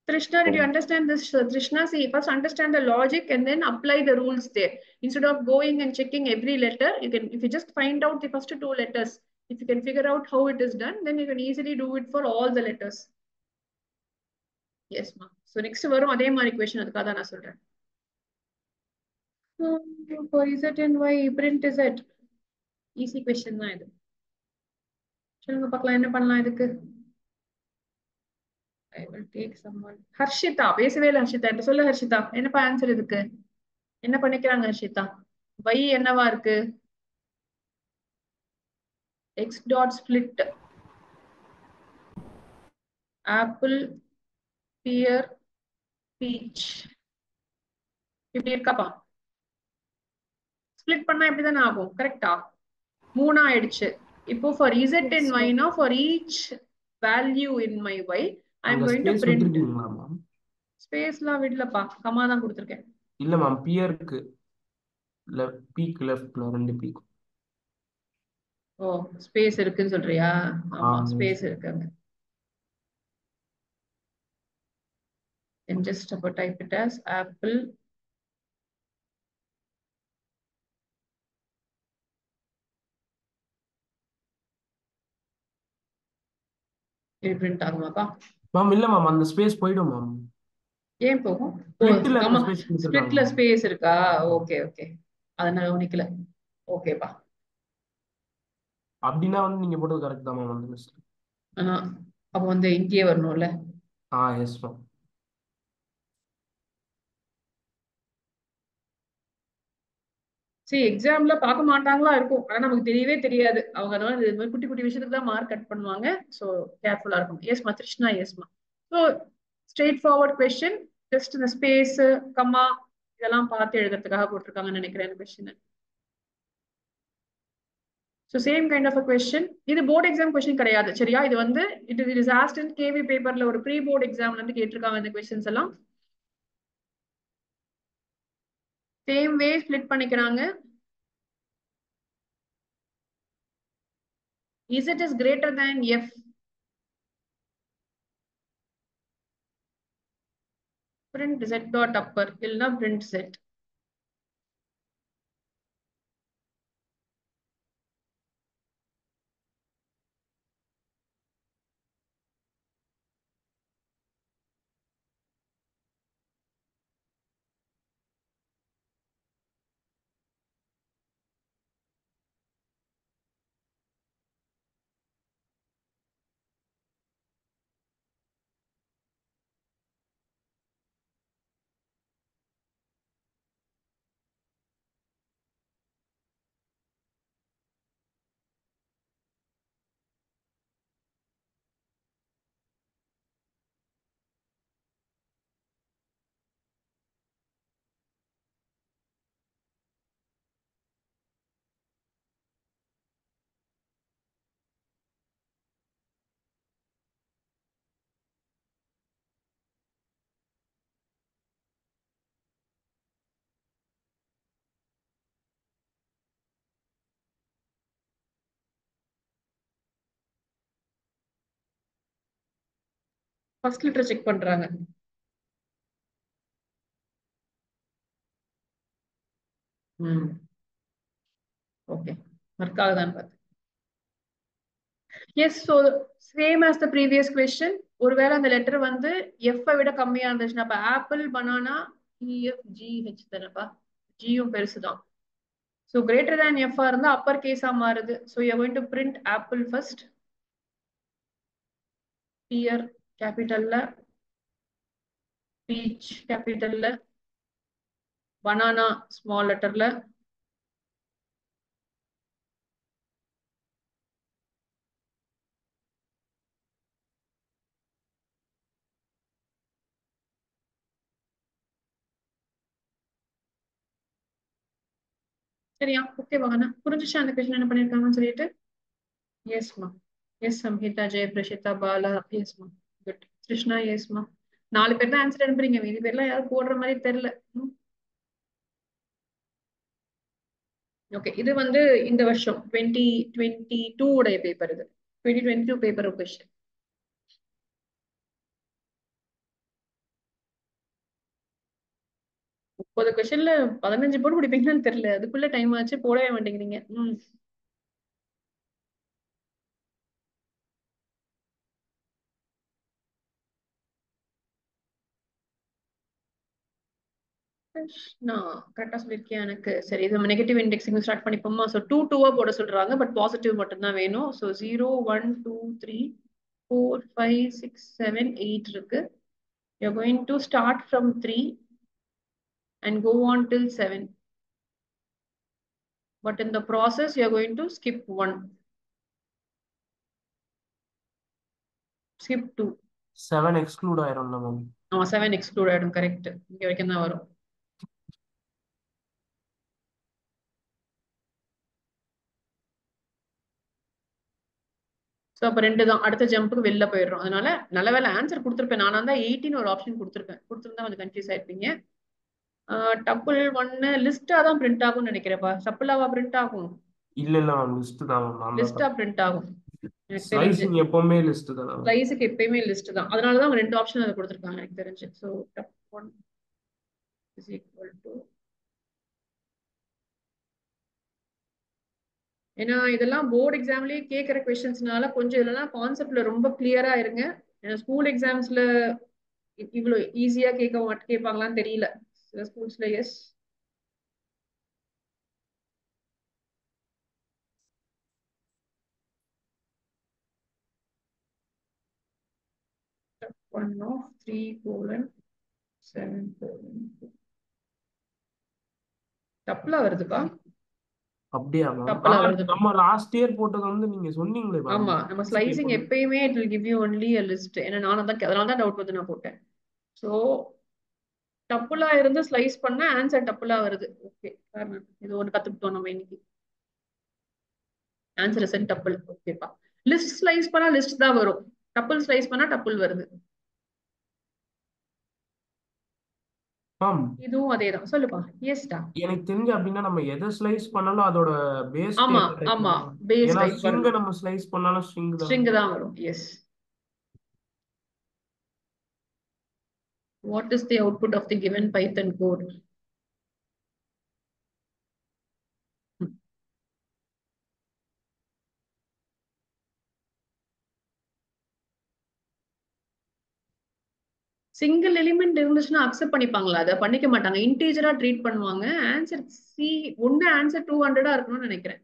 Trishna, did you understand this? Trishna, see, first understand the logic and then apply the rules there. Instead of going and checking every letter, you can, if you just find out the first 2 letters, if you can figure out how it is done, then you can easily do it for all the letters. Yes, ma. So next varum adhe mari question adukka da na solren. For Z and Y, print Z. Easy question da idu. சொல்லுங்க பார்க்கலாம் என்ன பண்ணலாம் இதுக்கு? I will take someone. Harshita பேசவே இல்லை. ஹர்ஷிதா என்ன சொல்லு? ஹர்ஷிதா என்னப்பா ஆன்சர் இதுக்கு? என்ன பண்ணிக்கிறாங்க ஹர்ஷிதா? y என்னவா இருக்கு? x dot split apple pear peach இப்படி இருக்காப்பா. ஸ்பிளிட் பண்ணா இப்படிதானே ஆகும். கரெக்டா? 3 ஆயிடுச்சு. இப்போ for z and y now, for each value in my y, I am going to print. ஸ்பேஸ்லாம் விடலப்பா, கமா தான் கொடுத்திருக்கேன். இல்ல மேம், பியருக்கு பீக் லெஃப்ட்ல 2 பீக். ஓ, ஸ்பேஸ் இருக்குன்னு சொல்றியா? ஆமா, ஸ்பேஸ் இருக்குங்க. And just about type it as apple இது பிரிண்ட் ஆகுமாப்பா? மேம் இல்ல மேம், அந்த ஸ்பேஸ் போய்டும் மேம். ஏன் போகும்? ஸ்பிளிட்ல ஸ்பேஸ் இருக்கா? ஓகே ஓகே, அத நான் கவனிக்கல. ஓகேப்பா. அப்படினா வந்து நீங்க போட்டது கரெக்ட் தான் மேம். அந்த மிஸ்டேக் அப்ப வந்து இங்கேயே வரணும்ல. Yes ma'am. சரி, எக்ஸாம்ல பார்க்க மாட்டாங்களா இருக்கும், ஆனா நமக்கு தெரியவே தெரியாது. அவங்க அதனால இது மாதிரி குட்டி குட்டி விஷயத்துக்கு தான் மார்க் கட் பண்ணுவாங்க. ஸோ கேர்ஃபுல்லா இருக்கும். எஸ்மா கிருஷ்ணா, எஸ்மா. So straightforward question, just இந்த ஸ்பேஸ் கம்மா இதெல்லாம் பார்த்து எழுதுறதுக்காக போட்டிருக்காங்கன்னு நினைக்கிறேன் இந்த question. So same kind of a question. இது போர்டு எக்ஸாம் கொஸ்டின் கிடையாது சரியா. இது வந்து it is asked in KV பேப்பர்ல ஒரு ப்ரீ போர்டு எக்ஸாம்ல இருந்து கேட்டிருக்காங்க இந்த கொஸ்டின்ஸ் எல்லாம். சேம் வே ஸ்ப்ளிட் பண்ணிக்கிறாங்க. Z is greater than F. Print Z dot upper இல்லைன்னா print Z. First letter check பண்றாங்க. ஓகே ஒர்க் ஆகுதான்னு பார்த்து. Yes. So same as the previous question. ஒருவேளை அந்த லெட்டர் வந்து எஃப் விட கம்மியா இருந்துச்சுன்னா அப்ப ஆப்பிள் பனானா EFGH தானப்பா. ஜியும் பெருசுதான். ஸோ கிரேட்டர் தேன் எஃப் இருந்தா அப்பர் கேஸா மாறுது. So you are going to print apple first. Pear கேபிட்டல்ல, பீச் கேபிட்டல்ல, பனானா ஸ்மால் லெட்டர்ல, சரியா. ஓகே வாங்கண்ணா புரிஞ்சுச்சா அந்த கொஸ்டின் என்ன பண்ணிருக்காங்கன்னு சொல்லிட்டு. எஸ்மா. எஸ் சம்ஹிதா, ஜெயபிரஷிதா, பாலா. எஸ்மா. குட். கிருஷ்ணா. எஸ்மா. 4 பேர் தான் ஆன்சர் அனுப்புறீங்க. மீதி பேர்லாம் யாரும் போடுற மாதிரி தெரியல. ஓகே இது வந்து இந்த வருஷம் 2022 உடைய பேப்பர். இது 2022 பேப்பர் கொஸ்டின். முப்பது கொஸ்டின்ல 15 போட்டு முடிப்பீங்கன்னு தெரியல. அதுக்குள்ள டைம் ஆச்சு போடவே மாட்டேங்கிறீங்க. நான் கரெக்டா சொல்லியிருக்கேன் எனக்கு. சரி இது நெகட்டிவ் இண்டெக்ஸிங் ஸ்டார்ட் பண்ணிப்போமா. ஸோ 2 2 போட சொல்றாங்க. பட் பாசிட்டிவ் மட்டும் தான் வேணும். ஸோ 0 1 2 3 4 5 6 7 8 இருக்கு. You're going to start from 3 and go on till 7. But in the process, you're going to skip 1. Skip 2. 7 exclude ஆயிரும்ல மேம். 7 exclude ஆயிடும். கரெக்ட். இங்க வரைக்கும் தான் வரும். ஸோ அப்போ 2 தான். அடுத்த ஜம்புக்கு வெளில போயிடுறோம். அதனால நல்ல வேலை ஆன்சர் கொடுத்துருப்பேன். நானா தான் 18 ஒரு ஆப்ஷன் கொடுத்துருப்பேன். கொடுத்துருந்தா கொஞ்சம் கன்ஃபியூஸ் ஆயிருப்பீங்க. டப்புள் 1 லிஸ்டா தான் பிரிண்ட் ஆகும்னு நினைக்கிறேன்ப்பா. டப்புளாவா பிரிண்ட் ஆகும்? இல்ல மேம் லிஸ்ட் தான் மேம். லிஸ்டா பிரிண்ட் ஆகும். எனக்கு தெரிஞ்சு ஸ்லைசிங் எப்பவுமே லிஸ்ட் தான். ஸ்லைஸுக்கு எப்பயுமே லிஸ்ட் தான். அதனால தான் அவங்க 2 ஆப்ஷன் அதை கொடுத்துருக்காங்க எனக்கு தெரிஞ்சு. So tup 1 is equal to, ஏன்னா இதெல்லாம் போர்டு எக்ஸாம்லயே கேட்குற கொஸ்டின்ஸ்னால கொஞ்சம் இதெல்லாம் கான்செப்ட்ல ரொம்ப கிளியரா இருங்க. ஏன்னா ஸ்கூல் எக்ஸாம்ஸ்ல இவ்வளவு ஈஸியா கேட்பாங்களான்னு தெரியல. சில ஸ்கூல்ஸ்ல எஸ். Step 1 of 3:7:2. தப்புல வருதுப்பா. அப்படியா மேம்? தப்பெல்லாம் வருது. நம்ம லாஸ்ட் இயர் போட்டது வந்து நீங்க சொன்னீங்களே மேம். ஆமா நம்ம ஸ்லைசிங் எப்பயுமே it will give you only a list. ஏன்னா அதனால தான் டவுட் வந்து நான் போட்டேன். ஸோ டப்புலா இருந்து ஸ்லைஸ் பண்ணா ஆன்சர் டப்புலா வருது. ஓகே, இது ஒன்று கத்துக்கிட்டோம் நம்ம இன்னைக்கு. Answer is tuple. ஓகேப்பா. லிஸ்ட் ஸ்லைஸ் பண்ணா லிஸ்ட் தான் வரும், டப்புள் ஸ்லைஸ் பண்ணா டப்புள் வருது. மேம் இதுவும் அதேதான். சொல்லுப்பா. எஸ்டா. எனக்கு தெரிஞ்சு அப்படின்னா நம்ம எதை ஸ்லைஸ் பண்ணாலும் அதோட பேஸ் ஆமா ஆமா, பேஸ் ஏன்னா டைப் ஸ்ட்ரிங்க வரணும். நம்ம ஸ்லைஸ் பண்ணாலும் ஸ்ட்ரிங் தான். ஸ்ட்ரிங் தான் வரும். Yes. What is the output of the given Python code? Single element இருந்துச்சுன்னா அக்செப்ட் பண்ணிப்பாங்களா? அதை பண்ணிக்க மாட்டாங்க, இன்டீஜரா ட்ரீட் பண்ணுவாங்க. Answer C. ஒன்னு ஆன்சர் 200 இருக்கணும்னு நினைக்கிறேன்.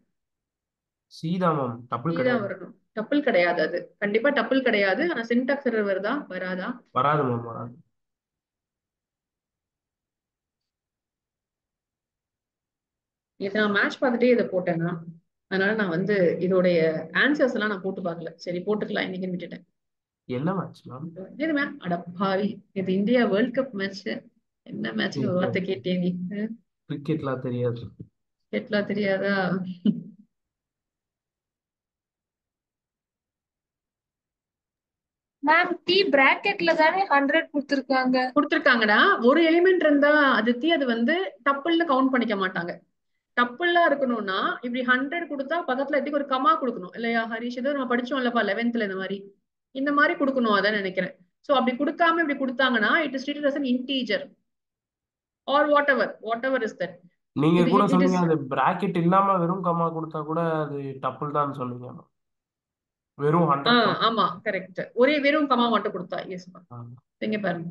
சி தான் மேம், டபுள் சி தான் கிடையாது. வரணும். டப்புள் கிடையாது, அது கண்டிப்பா டப்புள் கிடையாது. ஆனா சின்டாக்ஸ் எரர் வருதா வராதா? வராது மேம், வராது. இது நான் மேட்ச் பார்த்துட்டே இதை போட்டேன்னா, அதனால நான் வந்து இதோடைய ஆன்சர்ஸ் எல்லாம் நான் போட்டு பார்க்கல. சரி போட்டுக்கலாம் இன்னைக்கு விட்டுட்டேன். என்ன மேட்ச் மேம்? இது மேம் அடப்பாவி, இது இந்தியா வேர்ல்ட் கப் மேட்ச். என்ன மேட்ச்னு ஒரு வார்த்தை கேட்டேன் நீ. கிரிக்கெட்லாம் தெரியாது. கேட்லாம் தெரியாதா? மேம் டி பிராக்கெட்ல தானே 100 கொடுத்துருக்காங்கடா. ஒரு எலிமெண்ட் இருந்தா அதித்தி அது வந்து டப்புள்னு கவுண்ட் பண்ணிக்க மாட்டாங்க. டப்புல்லா இருக்கணும்னா இப்படி 100 கொடுத்தா பக்கத்துல எதுக்கு ஒரு கமா கொடுக்கணும் இல்லையா ஹரிஷ்? இது நம்ம படிச்சோம்லப்பா 11th இந்த மாதிரி கொடுக்கணும், அதான் நினைக்கிறேன். சோ அப்படி கொடுக்காம இப்படி கொடுத்தாங்கன்னா it is treated as an integer or whatever is that. நீங்க இது கூட it is சொன்னீங்க அது பிராக்கெட் இல்லாம வெறும் கமா கொடுத்தா கூட அது டபுள் தான் சொன்னீங்க. வெறும் 100. ஆமா கரெக்ட், ஒரே வெறும் கமா மட்டும் கொடுத்தா. எஸ் இங்க பாருங்க,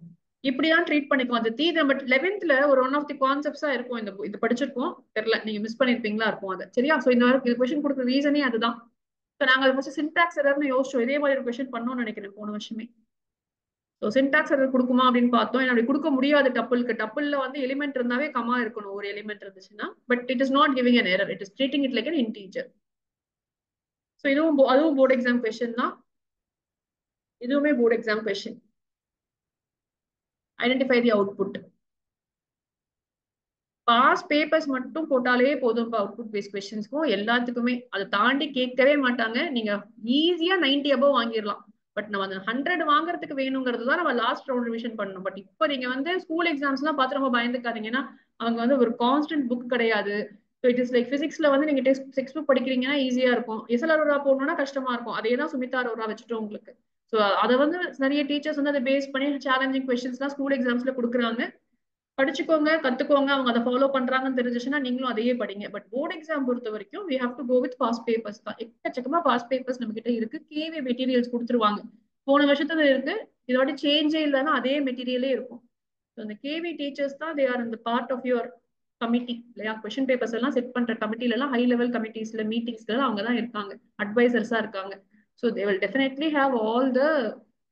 இப்படிதான் ட்ரீட் பண்ணிக்குவோம். அது தீ நம்ம 11th ஒரு ஒன் ஆஃப் தி கான்செப்ட்ஸா இருக்கும். இது படிச்சிருக்கோம், தெரியல நீங்க மிஸ் பண்ணிருப்பீங்களா இருக்கும் அது. சரியா? சோ இந்த கொஸ்டின் கொடுக்குற ரீசனே அதுதான். ஸோ நாங்க அதை ஃபர்ஸ்ட் சின்டாக்ஸ் எரர்னு யோசிச்சோம். இதே மாதிரி ஒரு கொஸ்டின் பண்ணோம்னு நினைக்கிறேன் போன வருஷமே. ஸோ சின்டாக்ஸ் எரர் கொடுக்குமா அப்படின்னு பார்த்தோம். அப்படி கொடுக்க முடியாது டப்புளுக்கு. டப்புள்ல வந்து எலிமெண்ட் இருந்தாவே கமா இருக்கணும், ஒரு எலிமெண்ட் இருந்துச்சுன்னா. But it is not giving an error, it is treating it like an integer. So அதுவும் போர்டு எக்ஸாம் கொஸ்டின் தான். இதுவுமே board exam question. Identify the output. Past papers மட்டும் போட்டாலே போதும் அவுட்புட் பேஸ் கொஸ்டின்ஸ்க்கும் எல்லாத்துக்குமே. அதை தாண்டி கேட்கவே மாட்டாங்க. நீங்க ஈஸியா 90 above வாங்கிடலாம். பட் நம்ம அந்த 100 வாங்குறதுக்கு வேணுங்கிறது தான் நம்ம லாஸ்ட் ரவுண்ட் ரிவிஷன் பண்ணணும். பட் இப்போ நீங்க வந்து ஸ்கூல் எக்ஸாம்ஸ் எல்லாம் பார்த்து ரொம்ப பயந்துக்காதீங்கன்னா அவங்க வந்து ஒரு கான்ஸ்டன்ட் புக் கிடையாது. ஸோ இட் இஸ் லைக் பிசிக்ஸ்ல வந்து நீங்க டெக்ஸ்ட் புக் படிக்கிறீங்கன்னா ஈஸியா இருக்கும். எஸ்எல் அரோரா போடணும்னா கஷ்டமா இருக்கும். அதே தான் சுமிதா அரோரா வச்சுட்டோம் உங்களுக்கு. ஸோ அதை வந்து நிறைய டீச்சர்ஸ் வந்து அதை பேஸ் பண்ணி சேலஞ்சிங் கொஸ்டின்ஸ்லாம் ஸ்கூல் எக்ஸாம்ஸ்ல கொடுக்குறாங்க. படிச்சுக்கோங்க, கத்துக்கோங்க. அவங்க அதை ஃபாலோ பண்றாங்கன்னு தெரிஞ்சிச்சுன்னா நீங்களும் அதையே படிங்க. பட் போர்டு எக்ஸாம் பொறுத்த வரைக்கும் we have to go with past papers தான். எக்கச்சக்கமா பாஸ்ட் பேப்பர்ஸ் நம்ம கிட்ட இருக்கு. கேவி மெட்டீரியல்ஸ் கொடுத்துருவாங்க. போன வருஷத்துல இருக்கு, இதோட சேஞ்சே இல்லைன்னா அதே மெட்டீரியலே இருக்கும். அந்த கேவி டீச்சர்ஸ் தான் தே ஆர் இந்த பார்ட் ஆஃப் யுவர் கமிட்டி இல்லையா? கொஸ்டின் பேப்பர்ஸ் எல்லாம் செட் பண்ற கமிட்டில எல்லாம் ஹை லெவல் கமிட்டிஸ்ல மீட்டிங்ஸ்ல அவங்க தான் இருக்காங்க, அட்வைசர்ஸா இருக்காங்க. So they will definitely have all the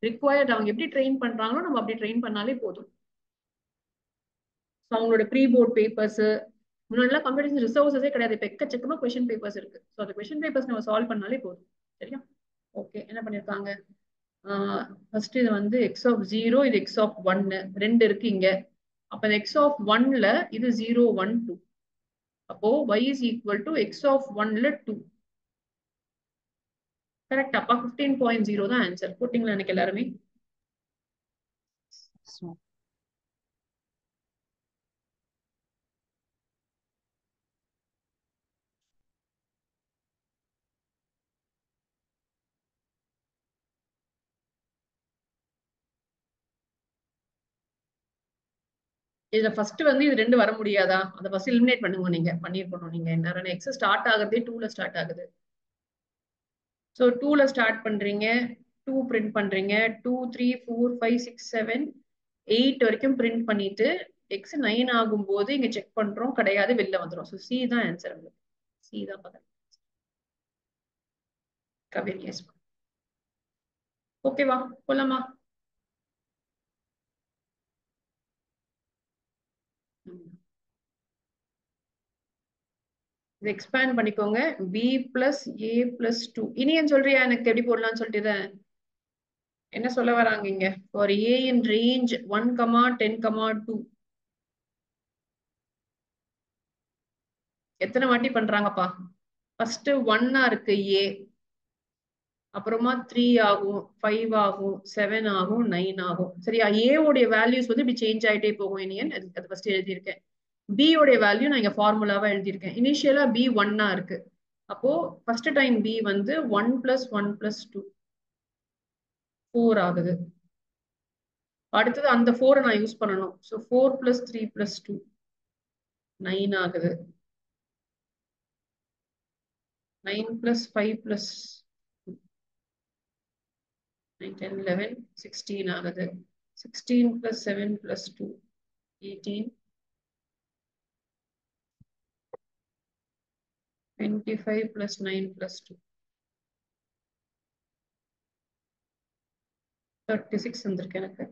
required. அவங்க எப்படி ட்ரெயின் பண்றாங்களோ நம்ம அப்படி ட்ரெயின் பண்ணாலே போதும். அவங்களோட ப்ரீ போர்ட் பேப்பர்ஸ் முன்னாடிலாம் கம்ப்யூட்டர் ரிசோர்ஸஸே கிடையாது. இப்போ எக்கச்சக்கமா கொஸ்டின் பேப்பர்ஸ் இருக்கு. ஸோ அந்த கொஸ்டின் பேப்பர்ஸ் நம்ம சால்வ் பண்ணாலே போதும். சரியா? ஓகே, என்ன பண்ணிருக்காங்க? ஃபர்ஸ்ட் இது வந்து எக்ஸ் ஆஃப் 0, இது எக்ஸ் ஆஃப் 1 ரெண்டு இருக்கு இங்க. அப்ப இந்த எக்ஸ் ஆஃப் 1ல இது 0 1 2. அப்போ y is equal to x of 1ல 2. கரெக்ட்? அப்பா 15.0 தான் ஆன்சர். போட்டிங்களா எனக்கு எல்லாருமே? இதுல ஃபர்ஸ்ட் வந்து இது ரெண்டு வர முடியாதா? அதை ஃபர்ஸ்ட் எலிமினேட் பண்ணுங்க. நீங்க பண்ணிருக்கணும். நீங்க என்ன எக்ஸ் ஸ்டார்ட் ஆகுறதே 2ல ஸ்டார்ட் ஆகுது. ஸோ 2ல ஸ்டார்ட் பண்றீங்க, 2 பிரிண்ட் பண்றீங்க, 2 3 4 5 6 7 8 வரைக்கும் பிரிண்ட் பண்ணிட்டு எக்ஸ் 9 ஆகும்போது இங்க செக் பண்றோம், கிடையாது, வெளில வந்துடும். ஸோ சி தான் ஆன்சர். உங்களுக்கு சி தான் பார்த்தா கவின். எஸ் ஓகேவா? போலாமா? இது எக்ஸ்பேண்ட் பண்ணிக்கோங்க. b plus a plus 2. Iniyan சொல்றியா எனக்கு எப்படி போடலாம்னு சொல்லிட்டு? என்ன சொல்ல வராங்க இங்க? ஃபார் a in range 1, 10, 2 எத்தனை வாட்டி பண்றாங்கப்பா? ஃபர்ஸ்ட் 1 இருக்கு ஏ, அப்புறமா 3 ஆகும், 5 ஆகும், 7 ஆகும், 9 ஆகும். சரியா? ஏ உடைய வேல்யூஸ் வந்து இப்படி சேஞ்ச் ஆயிட்டே போகும் இனியன். அது ஃபர்ஸ்ட் எழுதியிருக்கேன். பி உடைய வேல்யூ நான் இங்க ஃபார்முலாவா எழுதியிருக்கேன். இனிஷியலா பி 1 இருக்கு. அப்போ ஃபர்ஸ்ட் டைம் பி வந்து 1 + 1 + 2 4 ஆகுது. அடுத்தது அந்த 4 நான் யூஸ் பண்ணணும். ஸோ 4 + 3 + 2 9 ஆகுது. 9 + 5 + 9, 10, 11, 16 ஆகுது. 16 + 7 + 2 18, 25 + 9 + 2 36 வந்திருக்கு எனக்கு.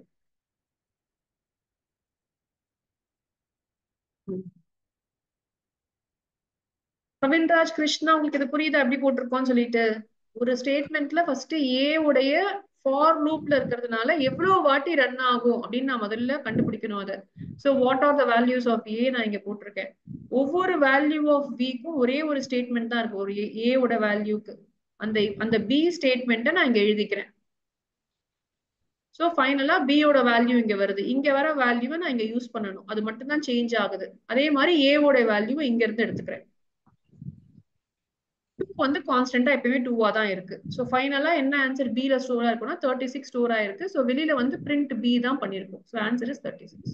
கவின்ராஜ் கிருஷ்ணா, உங்களுக்கு இது புரியுதா எப்படி போட்டிருக்கோம்னு சொல்லிட்டு? ஒரு ஸ்டேட்மெண்ட்ல ஃபர்ஸ்ட் ஏ உடைய ஃபார் லூப்ல இருக்கிறதுனால எவ்வளவு வாட்டி ரன் ஆகும் அப்படின்னு நான் முதல்ல கண்டுபிடிக்கணும் அதை. So what are the values of A நான் இங்க போட்டிருக்கேன். ஒவ்வொரு வேல்யூ ஆஃப் பிக்கும் ஒரே ஒரு ஸ்டேட்மெண்ட் தான் இருக்கு. ஒரு ஏ ஓட வேல்யூக்கு அந்த பி ஸ்டேட்மெண்ட்டை நான் இங்க எழுதிக்கிறேன். ஸோ ஃபைனலா பியோட வேல்யூ இங்க வருது. இங்க வர வேல்யூவை நான் இங்க யூஸ் பண்ணணும். அது மட்டும் தான் சேஞ்ச் ஆகுது. அதே மாதிரி ஏவோட வேல்யூ இங்க இருந்து எடுத்துக்கிறேன். வந்து கான்ஸ்டன்டா எப்பவுமே 2 தான் இருக்கு. சோ ஃபைனலா என்ன ஆன்சர் B ல ஸ்டோரா இருக்கும்னா 36 ஸ்டோர் ஆயிருக்கு. சோ வெளியில வந்து பிரிண்ட் B தான் பண்ணிருக்கோம். So answer is 36.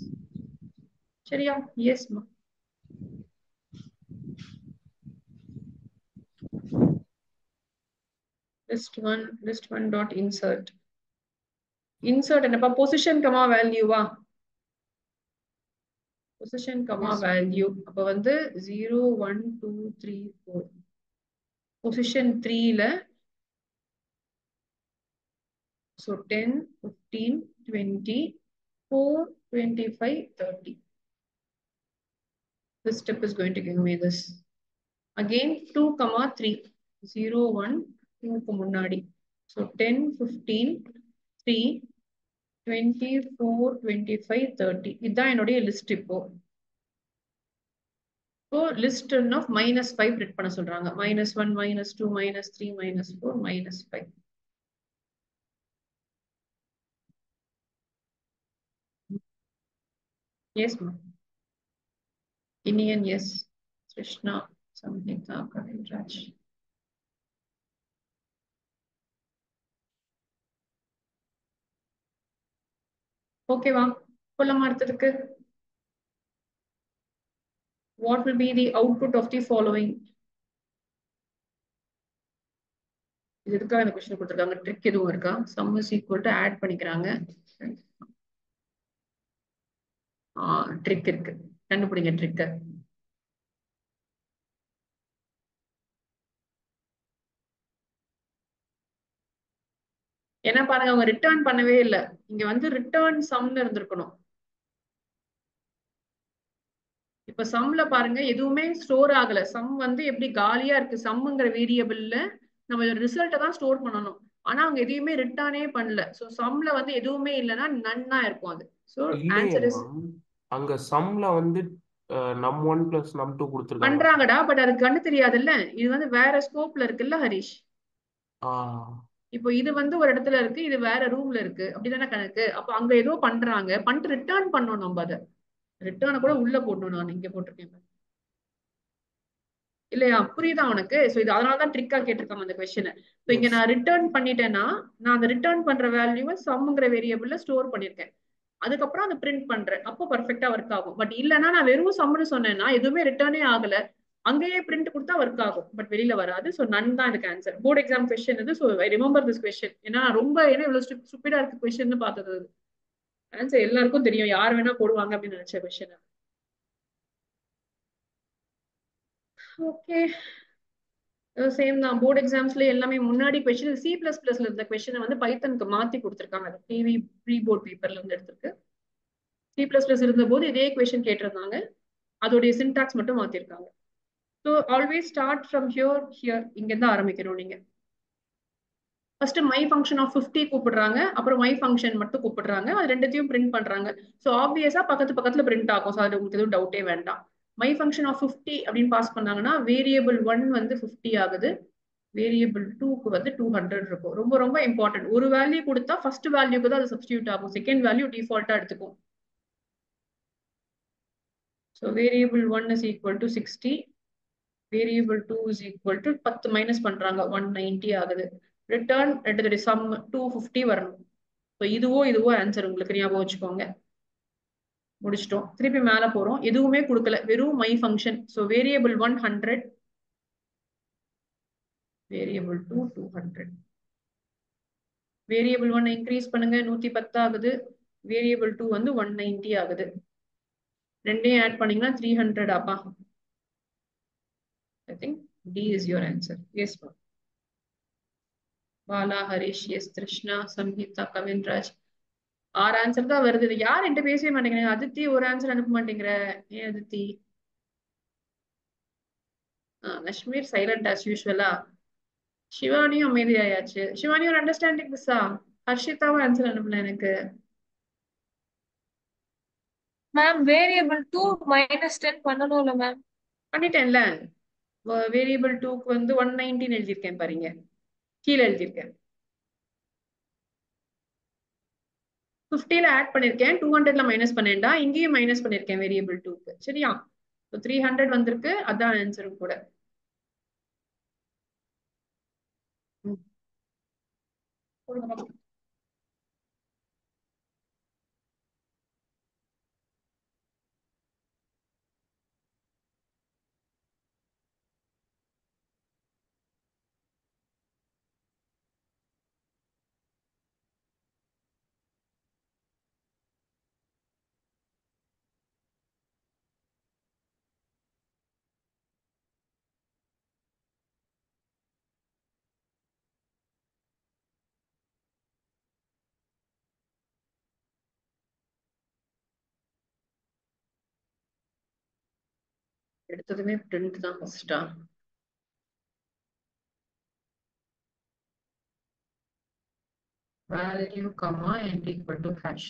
சரியா? எஸ் மா. list 1 dot insert. insert என்னப்பா? பொசிஷன் கமா வேல்யூவா? Position comma value. அப்ப வந்து 0 1 2 3 4. பொசிஷன் 3ல so 10 15 20 4 25 30. This step is going to give me this. Again 2 3 0 1 2 க்கு முன்னாடி. So 10 15 3 24 25 30. இதுதான் என்னுடைய லிஸ்ட். இப்போ லிஸ்ட் ஆஃப் -5 பிரிண்ட் பண்ண சொல்றாங்க. -1 -2 -3 -4 -5. Yes ma'am. Indian, yes. Krishna, Samhita, Kaviraj. ஓகேவா? சொல்லமா அடுத்ததுக்கு? What will be the output of the following? இதுக்காக இந்த क्वेश्चन கொடுத்திருக்காங்க. ட்ரிக் எதுவும் இருக்கா? sum is equal to add பண்ணிக்கறாங்க. ட்ரிக் இருக்கு. கண்டுபிடிங்க ட்ரிக்க. என்ன பாருங்க, அவங்க ரிட்டர்ன் பண்ணவே இல்லை. இங்க வந்து ரிட்டர்ன் சம்னு இருந்திருக்கணும். இப்ப சம்ல பாருங்க எதுவுமே ஸ்டோர் ஆகல. சம் வந்து எப்படி காலியா இருக்கு. சம்ங்கிற வேரியபிள்ல நம்ம ரிசல்ட்டை தான் ஸ்டோர் பண்ணணும். ஆனா அவங்க எதையுமே ரிட்டர்னே பண்ணல. சோ சம்ல வந்து எதுவுமே இல்லைன்னா நன்னா இருக்கும் அது. சோ ஆன்சர் இஸ் அங்க சம்ல வந்து num1 + num2 கொடுத்திருக்காங்க. பண்றாங்கடா, பட் அது கண்ணு தெரியாதுல்ல. இது வந்து வேற ஸ்கோப்ல இருக்குல்ல ஹரிஷ். இப்போ இது வந்து ஒரு இடத்துல இருக்கு, இது வேற ரூம்ல இருக்கு. அப்படிதானே கணக்கு? அப்ப அங்க ஏதோ பண்றாங்க, பண்ணிட்டு ரிட்டர்ன் பண்ணணும். நம்ம அதை ரிட்டர்னை கூட உள்ள போடணும். நான் இங்க போட்டிருக்கேன் இல்லையா? புரியுதா உனக்கு? சோ இது அதனாலதான் ட்ரிக்கா கேட்டிருக்காங்க அந்த கொஸ்டின். சோ இங்க நான் ரிட்டர்ன் பண்ணிட்டேன்னா நான் அந்த ரிட்டர்ன் பண்ற வேல்யூவை சம்ங்கிற வேரியபிள்ல ஸ்டோர் பண்ணிருக்கேன். அதுக்கப்புறம் அதை பிரிண்ட் பண்றேன். அப்போ பர்ஃபெக்டா ஒர்க் ஆகும். பட் இல்லைன்னா நான் வெறும் சம்னு சொன்னேன்னா எதுவுமே ரிட்டர்னே ஆகல, அங்கேயே பிரிண்ட் கொடுத்தா ஒர்க் ஆகும், பட் வெளியில வராது. சோ நன் தான் இதுக்கு ஆன்சர். போர்ட் எக்ஸாம் கொஸ்டின் இது. So I remember this question. ஏன்னா ரொம்ப இவ்வளவு ஸ்டூபிடா இருக்கு கொஸ்டின் பார்த்தது. ஆன்சர் எல்லாருக்கும் தெரியும், யார் வேணா போடுவாங்க அப்படின்னு நினைச்ச கொஸ்டின். ஓகே, சேம் தான். போர்ட் எக்ஸாம்ஸ்ல எல்லாமே முன்னாடி கொஸ்டின் C++ல இருந்த கொஸ்டினை வந்து பைத்தனுக்கு மாத்தி கொடுத்திருக்காங்க. டிவி ப்ரீ போர்ட் பேப்பர்ல இருந்து எடுத்திருக்கு. C++ இருந்த போது இதே கொஸ்டின் கேட்டிருந்தாங்க, அதோடைய சின்டாக்ஸ் மட்டும் மாத்திருக்காங்க. So always start from here இங்க இருந்து ஆரம்பிக்கணும். நீங்க ஃபர்ஸ்ட் மை ஃபங்க்ஷன் ஆஃப் 50 கூப்பிடுறாங்க, அப்புறம் மை ஃபங்க்ஷன் மட்டும் கூப்பிடுறாங்க. அது ரெண்டுத்தையும் பிரிண்ட் பண்றாங்க. ஸோ ஆப்வியஸா பக்கத்துல பிரிண்ட் ஆகும். ஸோ அது உங்களுக்கு எதுவும் டவுட்டே வேண்டாம். மை ஃபங்க்ஷன் ஆஃப் 50 அப்படின்னு பாஸ் பண்ணாங்கன்னா வேரியபிள் 1 வந்து 50 ஆகுது, வேரியபிள் 2க்கு வந்து 200 இருக்கும். ரொம்ப ரொம்ப இம்பார்ட்டன்ட். ஒரு வேல்யூ கொடுத்தா ஃபர்ஸ்ட் வேல்யூக்கு தான் அது சப்ஸ்டியூட் ஆகும், செகண்ட் வேல்யூ டிஃபால்ட்டா எடுத்துக்கும். So variable 1 is equal to 60, variable 2 is equal to 10 minus பண்றாங்க 190 ஆகுது. ரிட்டர்ன் ரெண்டு சம் 250 வரணும். ஸோ இதுவோ ஆன்சர் உங்களுக்கு ஞாபகம் வச்சுக்கோங்க. முடிச்சிட்டோம். திருப்பி மேல போறோம். எதுவுமே கொடுக்கல, வெறும் my function. So variable 1 100, variable 2 200. Variable 1 increase பண்ணுங்க 110 ஆகுது, வேரியபிள் 2 வந்து 190 ஆகுது. ரெண்டையும் ஆட் பண்ணீங்கன்னா 300 ஆப்பா. I think D is your answer. Yes, ma'am. Bala, Harish, yes, Trishna, Samhita, Kavinraj. ஆறு ஆன்சர் தான் வருது. யார் என்கிட்ட பேசவே மாட்டேங்கிறீங்க? அதித்தி ஒரு ஆன்சர் அனுப்ப மாட்டேங்கிற, ஏன் அதித்தி? லட்சுமீர் சைலண்ட் ஆஸ் யூஸ்வலா. சிவானியும் அமைதியாயாச்சு. சிவானி ஒரு அண்டர்ஸ்டாண்டிங் மிஸ்ஸா? ஹர்ஷிதாவும் ஆன்சர் அனுப்பல எனக்கு. மேம் வேரியபிள் 2 -10 பண்ணணும்ல மேம்? பண்ணிட்டேன்ல. வேரியபிள் 2க்கு வந்து 190 எழுதியிருக்கேன் பாருங்க, கீழே எழுதியிருக்கேன். 50ல ஆட் பண்ணிருக்கேன், 200ல மைனஸ் பண்ணேன்டா, இங்கேயும் மைனஸ் பண்ணிருக்கேன் வேரியபிள் 2க்கு. சரியா? 300 வந்திருக்கு, அதான் ஆன்சரும் கூட. எடுத்ததுமே பிரிண்ட் தான் ஃபர்ஸ்டா? Value comma and equal to hash.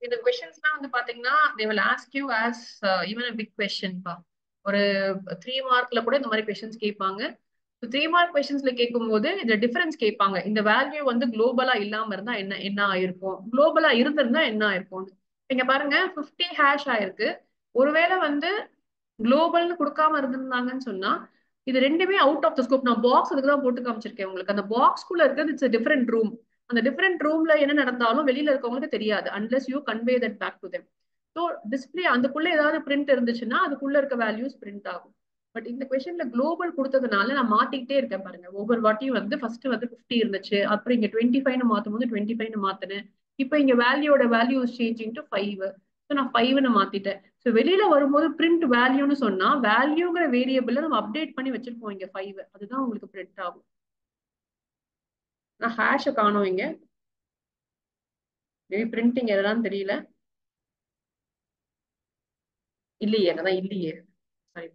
இந்த கொஸ்டின்ஸ்லாம் வந்து பாத்தீங்கன்னா they will ask you as even a big question பா. ஒரு 3 மார்க்ல கூட இந்த மாதிரி கொஸ்டின்ஸ் கேட்பாங்க. 3 மார்க் கொஸ்டின்ஸ்ல கேட்கும்போது இந்த டிஃபரன்ஸ் கேட்பாங்க. இந்த வேல்யூ வந்து குளோபலா இல்லாம இருந்தா என்ன ஆயிருக்கும், குளோபலா இருந்திருந்தா என்ன ஆயிருக்கும். இங்க பாருங்க 50 ஹேஷ் ஆயிருக்கு. ஒருவேளை வந்து குளோபல்னு கொடுக்காம இருந்திருந்தாங்கன்னு சொன்னா இது ரெண்டுமே அவுட் ஆஃப் த ஸ்கோப். நான் பாக்ஸ் அதுக்கு தான் போட்டு காமிச்சிருக்கேன் உங்களுக்கு. அந்த பாக்ஸ்குள்ள இருக்கிறது இட்ஸ் டிஃபரெண்ட் ரூம். அந்த டிஃபரெண்ட் ரூம்ல என்ன நடந்தாலும் வெளியில இருக்கவங்களுக்கு தெரியாது unless you convey that back to them. So display அதுக்குள்ள ஏதாவது பிரிண்ட் இருந்துச்சுன்னா அதுக்குள்ள இருக்க வேல்யூஸ் பிரிண்ட் ஆகும். பட் இந்த கொஸ்டின்ல குளோபல் கொடுத்ததுனால நான் மாத்திக்கிட்டே இருக்கேன் பாருங்க. ஒவ்வொரு வாட்டியும் வந்து ஃபர்ஸ்ட் வந்து 50 இருந்துச்சு, அப்புறம் இங்க 25 மாத்தும் போது 25 மாத்தினேன். இப்போ இங்க வேல்யூட வேல்யூ சேஞ்சிங் டு 5. ஸோ நான் 5ன்னு மாத்திட்டேன். ஸோ வெளியில வரும்போது பிரிண்ட் வேல்யூன்னு சொன்னா வேல்யூங்கிற வேரியபிள் நம்ம அப்டேட் பண்ணி வச்சிருப்போம் இங்க 5, அதுதான் உங்களுக்கு பிரிண்ட் ஆகும். நான் ஹேஷை காணோம் இங்க, மேபி பிரிண்டிங் எல்லாம் தெரியல. இல்லையே, அதான் இல்லையே, சாரி.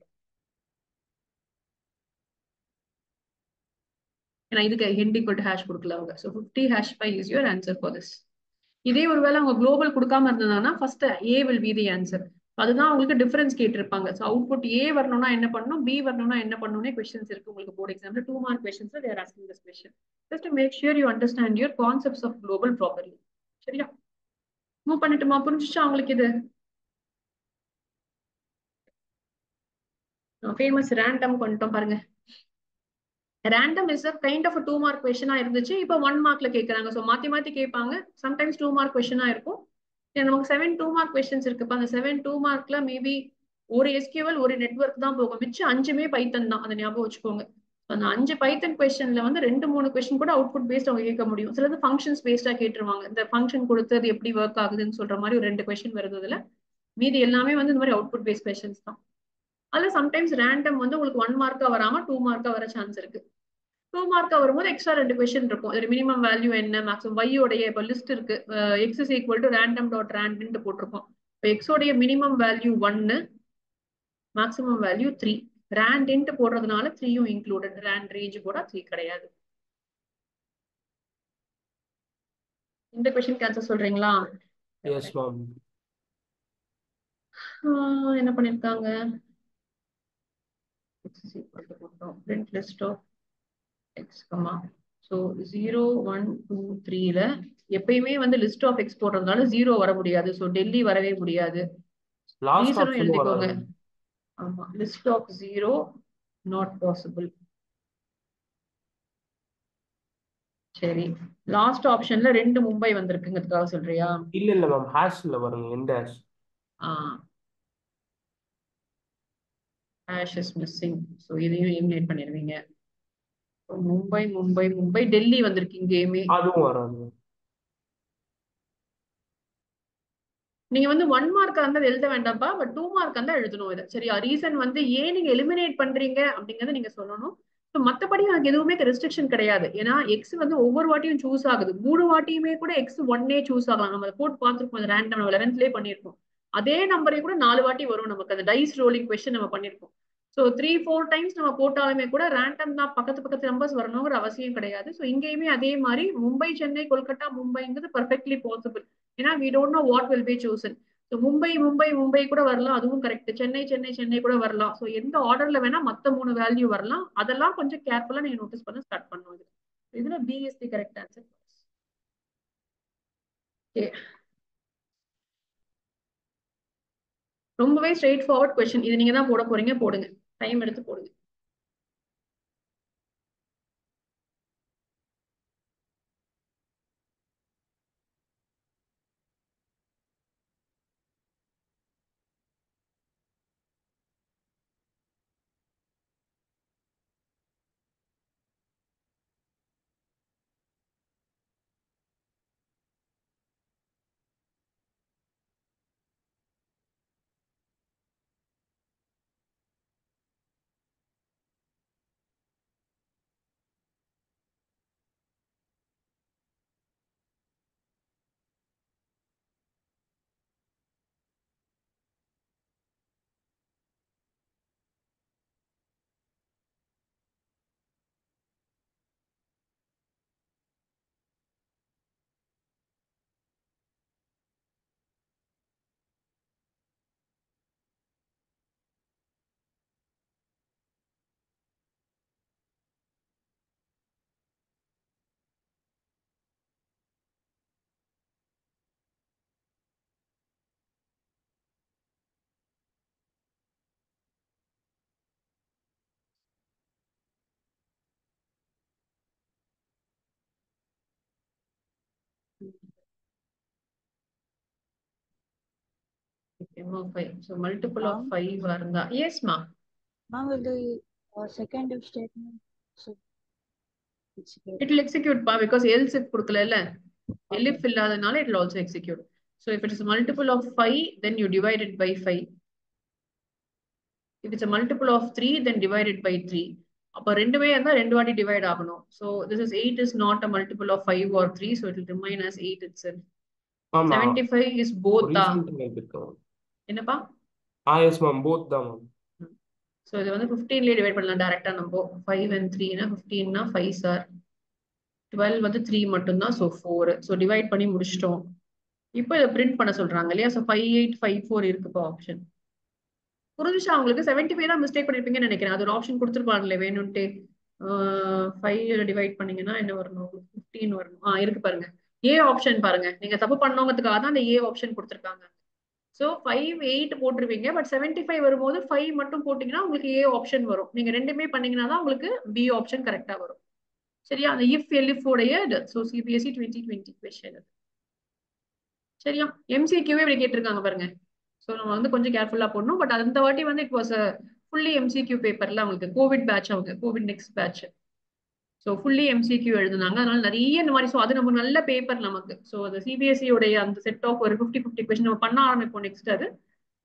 ஏன்னா இதுக்கு ஹெண்ட் ஈக்குவல் டு ஹேஷ் கொடுக்கல அவங்க. So 50 hash 5 is your answer for this. இதே ஒருவேளை அவங்க குளோபல் கொடுக்காம இருந்தாங்கன்னா first A will be the answer. அதுதான் உங்களுக்கு டிஃபரன்ஸ் கேட்டிருப்பாங்க. ஸோ அவுட்புட் ஏ வரணும்னா என்ன பண்ணணும், பி வரணும்னா என்ன பண்ணணும்னே கொஸ்டின்ஸ் இருக்கு உங்களுக்கு போர்டு எக்ஸாம்ல. 2 mark questions they are asking this question just to make sure you understand your concepts of global properly. சரியா? மூவ் பண்ணிட்டுமா? புரிஞ்சுச்சா உங்களுக்கு? இது ஃபேமஸ் ரேண்டம் பண்ணிட்டோம் பாருங்க. Random is a kind of 2 mark கொஸ்டினா இருந்துச்சு, இப்போ 1 மார்க்ல கேட்கறாங்க. ஸோ மாத்தி மாத்தி கேட்பாங்க. சம்டைம்ஸ் 2 மார்க் கொஸ்டினா இருக்கும். நமக்கு 7 2 மார்க் கொஸ்டின்ஸ் இருக்குப்பா. அந்த 7 2 மார்க்ல மேபி ஒரு SQL ஒரு நெட்வொர்க் தான் போகும், மிச்சம் 5மே பைத்தன் தான், அதை ஞாபகம் வச்சுக்கோங்க. அந்த 5 பைத்தன் கொஸ்டின்ல வந்து 2-3 கொஸ்டின் கூட அவுட்புட் பேஸ்ட் அவங்க கேட்க முடியும். சிலது ஃபங்க்ஷன்ஸ் பேஸ்டா கேட்டுருவாங்க, இந்த ஃபங்க்ஷன் கொடுத்தது எப்படி ஒர்க் ஆகுதுன்னு சொல்ற மாதிரி ஒரு 2 கொஸ்டின் வருது இதுல. மீதி எல்லாமே வந்து இந்த மாதிரி அவுட்புட் பேஸ்ட் கொஸ்டின்ஸ் தான். அதுல சம்டைம்ஸ் ரேண்டம் வந்து உங்களுக்கு 1 மார்க்கா வராம 2 மார்க்கா வர சான்ஸ் இருக்கு. 2 மார்க்கா வரும்போது எக்ஸ்ட்ரா 2 கொஸ்டின் இருக்கும். ஒரு மினிமம் வேல்யூ என்ன, மேக்ஸிமம் y உடைய இப்போ லிஸ்ட் இருக்கு, x is equal to random.rand போட்டிருக்கோம். இப்போ x உடைய minimum value 1, maximum value 3. rand int போடுறதுனால 3யும் இன்க்ளூடட், rand range போட 3 கிடையாது. இந்த கொஸ்டின் ஆன்சர் சொல்றீங்களா? S ma'am. என்ன பண்ணிருக்காங்க, x is equal to போட்டோம், print list of x, so 0 1 2 3ல எப்பயுமே வந்து லிஸ்ட் ஆஃப் எக்ஸ் போடுறதுனால 0 வர முடியாது, ஸோ டெல்லி வரவே முடியாது. லாஸ்ட் ரீசனும் ஆப்ஷன் எழுதிக்கோங்க. வராது. ஆமா, லிஸ்ட் ஆஃப் 0 நாட் பாசிபிள். சரி, லாஸ்ட் ஆப்ஷன்ல 2 மும்பை வந்திருக்குங்கிறதுக்காக சொல்றியா? இல்ல மேம், ஹேஷ்ல வருங்க, end hash. Hash is missing, so இதையும் எலிமினேட் பண்ணிடுவீங்க. மும்பை மும்பை மும்பை டெல்லி வந்திருக்கு இங்கேயுமே. அதுவும் வராது. நீங்க வந்து 1 மார்க்கா இருந்தா எழுத வேண்டாம்ப்பா, பட் 2 மார்க் இருந்தா எழுதணும் இதை. சரியா? ரீசன் வந்து ஏன் நீங்க எலிமினேட் பண்றீங்க அப்படிங்கறத நீங்க சொல்லணும். ஸோ மத்தபடி எனக்கு எதுவுமே ரெஸ்ட்ரிக்ஷன் கிடையாது. ஏன்னா எக்ஸ் வந்து ஒவ்வொரு வாட்டியும் சூஸ் ஆகுது, 3 வாட்டியுமே கூட எக்ஸ் 1 சூஸ் ஆகலாம். நம்ம அதை போட்டு பார்த்துருப்போம், ரேண்டம் 11th பண்ணிருக்கோம். அதே நம்பரே கூட 4 வாட்டி வரும் நமக்கு. அந்த டைஸ் ரோலிங் கொஸ்டின் நம்ம பண்ணிருக்கோம். ஸோ 3-4 டைம்ஸ் நம்ம போட்டாலுமே கூட ரேண்டம் தான், பக்கத்து நம்பர்ஸ் வரணுங்கிற அவசியம் கிடையாது. ஸோ இங்கேயுமே அதே மாதிரி மும்பை சென்னை கொல்கட்டா மும்பைங்கிறது பர்ஃபெக்ட்லி பாசிபிள். ஏன்னா we don't know what will be chosen. So Mumbai Mumbai Mumbai கூட வரலாம், அதுவும் கரெக்ட். சென்னை சென்னை சென்னை கூட வரலாம். ஸோ எந்த ஆர்டர்ல வேணா மத்த 3 வேல்யூ வரலாம். அதெல்லாம் கொஞ்சம் கேர்ஃபுல்லா நீங்க நோட்டீஸ் பண்ண ஸ்டார்ட் பண்ணுவாங்க. இதுல B is the correct answer. ரொம்பவே ஸ்ட்ரெயிட் ஃபார்வர்ட் கொஸ்டின். இது நீங்க தான் போட போறீங்க, போடுங்க, டைம் எடுத்து போடுங்க. So multiple of 5 இருந்தா, yes ma'am. Ma'am, will the second if statement, so It will execute pa, because else if கொடுக்கலல, elif இல்லாதனால it will also execute. So if it is a multiple of 5, then you divide it by 5. If it's a multiple of 3, then divide it by 3. அப்ப ரெண்டுமே இருந்தா 2 வாட்டி divide ஆகணும். So this is 8 is not a multiple of 5 or 3, so it will remain as 8 itself. 75 is both da. என்னப்பா? Yes ma'am, both தான் ma'am. So இது வந்து 15ல divide பண்ணலாம் டைரக்டா. நம்ம 5 and 3 னா 15 னா 5 சார், 12 வந்து 3 மட்டும் தான், so 4. so டிவைட் பண்ணி முடிச்சிட்டோம். இப்போ இத பிரிண்ட் பண்ண சொல்றாங்க இல்லையா? so 5854 இருக்குப்பா ஆப்ஷன். புரிஞ்சுச்சா உங்களுக்கு? 75 தான் மிஸ்டேக் பண்ணிருப்பீங்கன்னு நினைக்கிறேன். அது ஒரு ஆப்ஷன் கொடுத்துருப்பாங்களே வேணும்ட்டு. 5 டிவைட் பண்ணீங்கன்னா என்ன வரணும்? 15 வரணும். இருக்கு பாருங்க, ஏ ஆப்ஷன் பாருங்க. நீங்க தப்பு பண்ணவங்கிறதுக்காக தான் அந்த ஏ ஆப்ஷன் கொடுத்துருக்காங்க. So 5 8 போட்டுருவீங்க, பட் 75 வரும்போது 5 மட்டும் போட்டீங்கன்னா உங்களுக்கு ஏ ஆப்ஷன் வரும். நீங்க ரெண்டுமே பண்ணீங்கன்னா தான் உங்களுக்கு பி ஆப்ஷன் கரெக்டா வரும். சரியா? அந்த இஃப் எலிஃப் உடைய சோ சிபிஎஸ்இ 2020 क्वेश्चन. சரியா? எம்சிக்யூவே இப்படி கேட்டிருக்காங்க பாருங்க. ஸோ நம்ம வந்து கொஞ்சம் கேர்ஃபுல்லா போடணும். பட் அந்த வாட்டி வந்து இட் வாஸ் ஃபுல்லி எம்சிக்யூ பேப்பர்ல அவங்களுக்கு கோவிட் பேட்ச், அவங்க COVID next batch. So fully MCQ எழுதுனாங்க. அதனால நிறைய இந்த மாதிரி, ஸோ அது நம்ம நல்ல பேப்பர் நமக்கு. ஸோ அது சிபிஎஸ்சி உடைய அந்த செட் ஆஃப் ஒரு 50 கொஸ்டின் நம்ம பண்ண ஆரம்பிப்போம் நெக்ஸ்ட். அது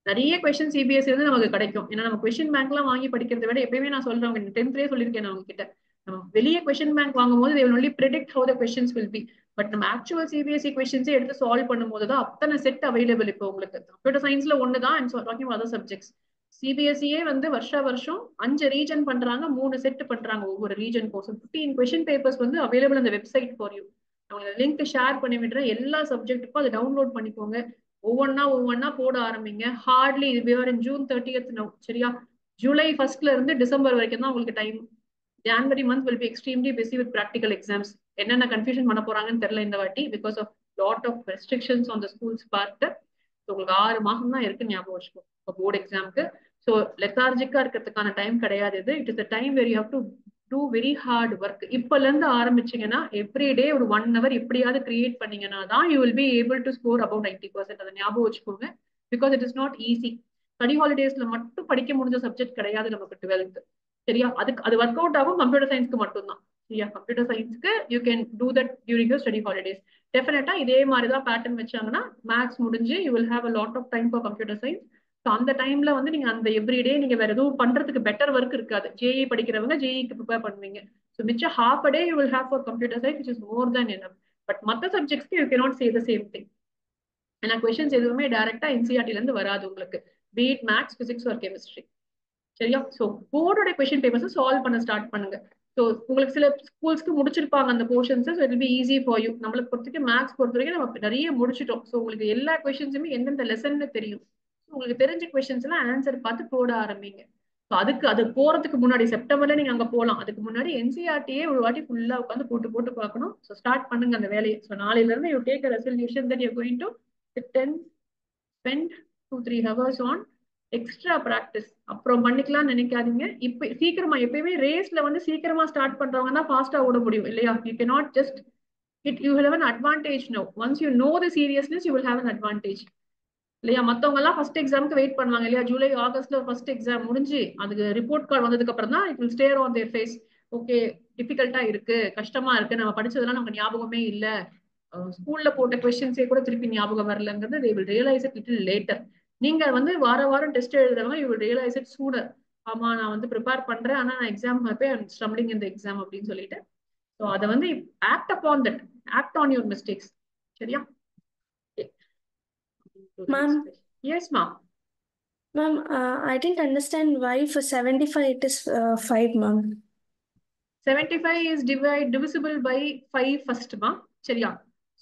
நிறைய கொஸ்டின் சிபிஎஸ்சி வந்து நமக்கு கிடைக்கும். ஏன்னா நம்ம கொஸ்டின் பேங்க்லாம் வாங்கி படிக்கிறத விட, எப்பயுமே நான் சொல்றேன், 10th சொல்லியிருக்கேன் நான் அவங்க கிட்ட, நம்ம வெளியே கொஸ்டின் பேங்க் வாங்கும் போது they will only predict how the questions will be. But நம்ம ஆக்சுவல் சிபிஎஸ்சி கொஸ்டின்ஸே எடுத்து சால்வ் பண்ணும்போது தான் அத்தனை செட் அவைலபிள். இப்போ உங்களுக்கு கம்ப்யூட்டர் சயின்ஸ்ல ஒன்று தான், அண்ட் டாக்கிங் அதர் சப்ஜெக்ட்ஸ். சிபிஎஸ்சியே வந்து வருஷம் 5 ரீஜன் பண்றாங்க, 3 செட் பண்றாங்க ஒவ்வொரு ரீஜன் கோர்ஸ். 15 கொஸ்டின் பேப்பர்ஸ் வந்து அவைலபிள் அந்த வெப்சைட் ஃபார் யூ. அவங்க லிங்க் ஷேர் பண்ணி விடுறேன், எல்லா சப்ஜெக்ட்டுக்கும் அதை டவுன்லோட் பண்ணிக்கோங்க. ஒவ்வொன்னா போட ஆரம்பிங்க. ஹார்ட்லி ஜூன் 30th நவ், சரியா? ஜூலை 1st இருந்து டிசம்பர் வரைக்கும் தான் உங்களுக்கு time. January month will be extremely busy with practical exams. என்னென்ன கன்ஃபியூஷன் பண்ண போறாங்கன்னு தெரியல இந்த வாட்டி, because of lot of restrictions on the schools part. உங்களுக்கு 6 மாசம் தான் இருக்கு, ஞாபகம் வச்சுக்கோ போர்டு எக்ஸாமுக்கு. ஸோ லெத்தார்ஜிக்கா இருக்கிறதுக்கான டைம் கிடையாது இது. It is the time where you have to do very hard work. இப்பல இருந்து ஆரம்பிச்சீங்கன்னா எவ்ரிடே ஒரு 1 hour எப்படியாவது கிரியேட் பண்ணீங்கன்னா தான் you will be able to score about 90%. அதை ஞாபகம் வச்சுக்கோங்க. Because it is not easy. Study ஹாலிடேஸ்ல மட்டும் படிக்க முடிஞ்ச சப்ஜெக்ட் கிடையாது நமக்கு 12th, சரியா? அது ஒர்க் அவுட் ஆகும் கம்ப்யூட்டர் சயின்ஸ்க்கு மட்டும்தான், சரியா? கம்ப்யூட்டர் சயின்ஸ்க்கு you can do that during your study holidays. டெஃபினட்டா இதே மாதிரி தான் பேட்டர்ன் வச்சாங்கன்னா மேக்ஸ் முடிஞ்சு you will have a lot of time for computer science. So அந்த டைம்ல வந்து நீங்க அந்த எவ்ரிடே நீங்க வேற எதுவும் பண்றதுக்கு பெட்டர் ஒர்க் இருக்காது. ஜேஇ படிக்கிறவங்க ஜேஇக்கு ப்ரிப்பேர் பண்ணுவீங்க. ஸோ மிச்சம் half a day you will have for computer science, which is more than enough. But மற்ற சப்ஜெக்ட்ஸ்க்கு you cannot say the same thing. ஏன்னா கொஸ்டின்ஸ் எதுவுமே டைரக்டா என்சிஆர்டில இருந்து வராது உங்களுக்கு, be it maths, physics or chemistry, சரியா? ஸோ போர்டோட கொஸ்டின் பேப்பர்ஸ் சால்வ் பண்ண ஸ்டார்ட் பண்ணுங்க. ஸோ உங்களுக்கு சில ஸ்கூல்ஸ்க்கு முடிச்சிருப்பாங்க அந்த portions, so it will be easy for you. நம்மளுக்கு பொறுத்தவரைக்கும் மேத்ஸ் பொறுத்த வரைக்கும் நம்ம நிறைய முடிச்சிட்டோம். ஸோ உங்களுக்கு எல்லா கொஸ்டின்ஸுமே எந்தெந்த லெசன்னு தெரியும். உங்களுக்கு தெரிஞ்ச கொஸ்டின்ஸ் எல்லாம் ஆன்சர் பார்த்து போட ஆரம்பிங்க. ஸோ அது போறதுக்கு முன்னாடி செப்டம்பர்ல நீங்க அங்க போகலாம். அதுக்கு முன்னாடி என்சிஆர்டியே ஒரு வாட்டி ஃபுல்லா உட்காந்து போட்டு பார்க்கணும். ஸோ ஸ்டார்ட் பண்ணுங்க அந்த வேலையை. ஸோ நாளையில இருந்து you take a resolution that you going to spend 2-3 hours on extra practice. அப்புறம் பண்ணிக்கலாம்னு நினைக்காதீங்க. இப்ப சீக்கிரமா, எப்பயுமே ரேஸ்ல வந்து சீக்கிரமா ஸ்டார்ட் பண்றவங்க தான் ஃபாஸ்டா ஓட முடியும், இல்லையா? You cannot just you will have an advantage now. Once you know the seriousness, you will have an advantage, இல்லையா? மத்தவங்க எல்லாம் ஃபர்ஸ்ட் எக்ஸாமுக்கு வெயிட் பண்ணுவாங்க, இல்லையா? ஜூலை ஆகஸ்ட்ல ஃபர்ஸ்ட் எக்ஸாம் முடிஞ்சு அதுக்கு ரிப்போர்ட் கார்டு வந்ததுக்கு அப்புறம் தான் it will stare on their face. Okay, டிஃபிகல்ட்டா இருக்கு, கஷ்டமா இருக்கு, நம்ம படிச்சதெல்லாம் நமக்கு ஞாபகமே இல்ல, ஸ்கூல்ல போட்ட கொஸ்டின்ஸே கூட திருப்பி ஞாபகம் வரலங்கிறது they will realize it little later. நீங்க வந்து வாரம் test எழுதுறவங்க you will realize it sooner. ஆமா, நான் வந்து ப்ரிப்பேர் பண்றேன், ஆனா நான் எக்ஸாம் போய் I'm stumbling in the exam அப்படின்னு சொல்லிட்டு. ஸோ அதை வந்து act upon that, act on your mistakes, சரியா? Ma'am. Yes, ma'am. Ma'am, I didn't understand why for 75 it is 5, ma'am. 75 is divisible by 5 first, ma, சரியா?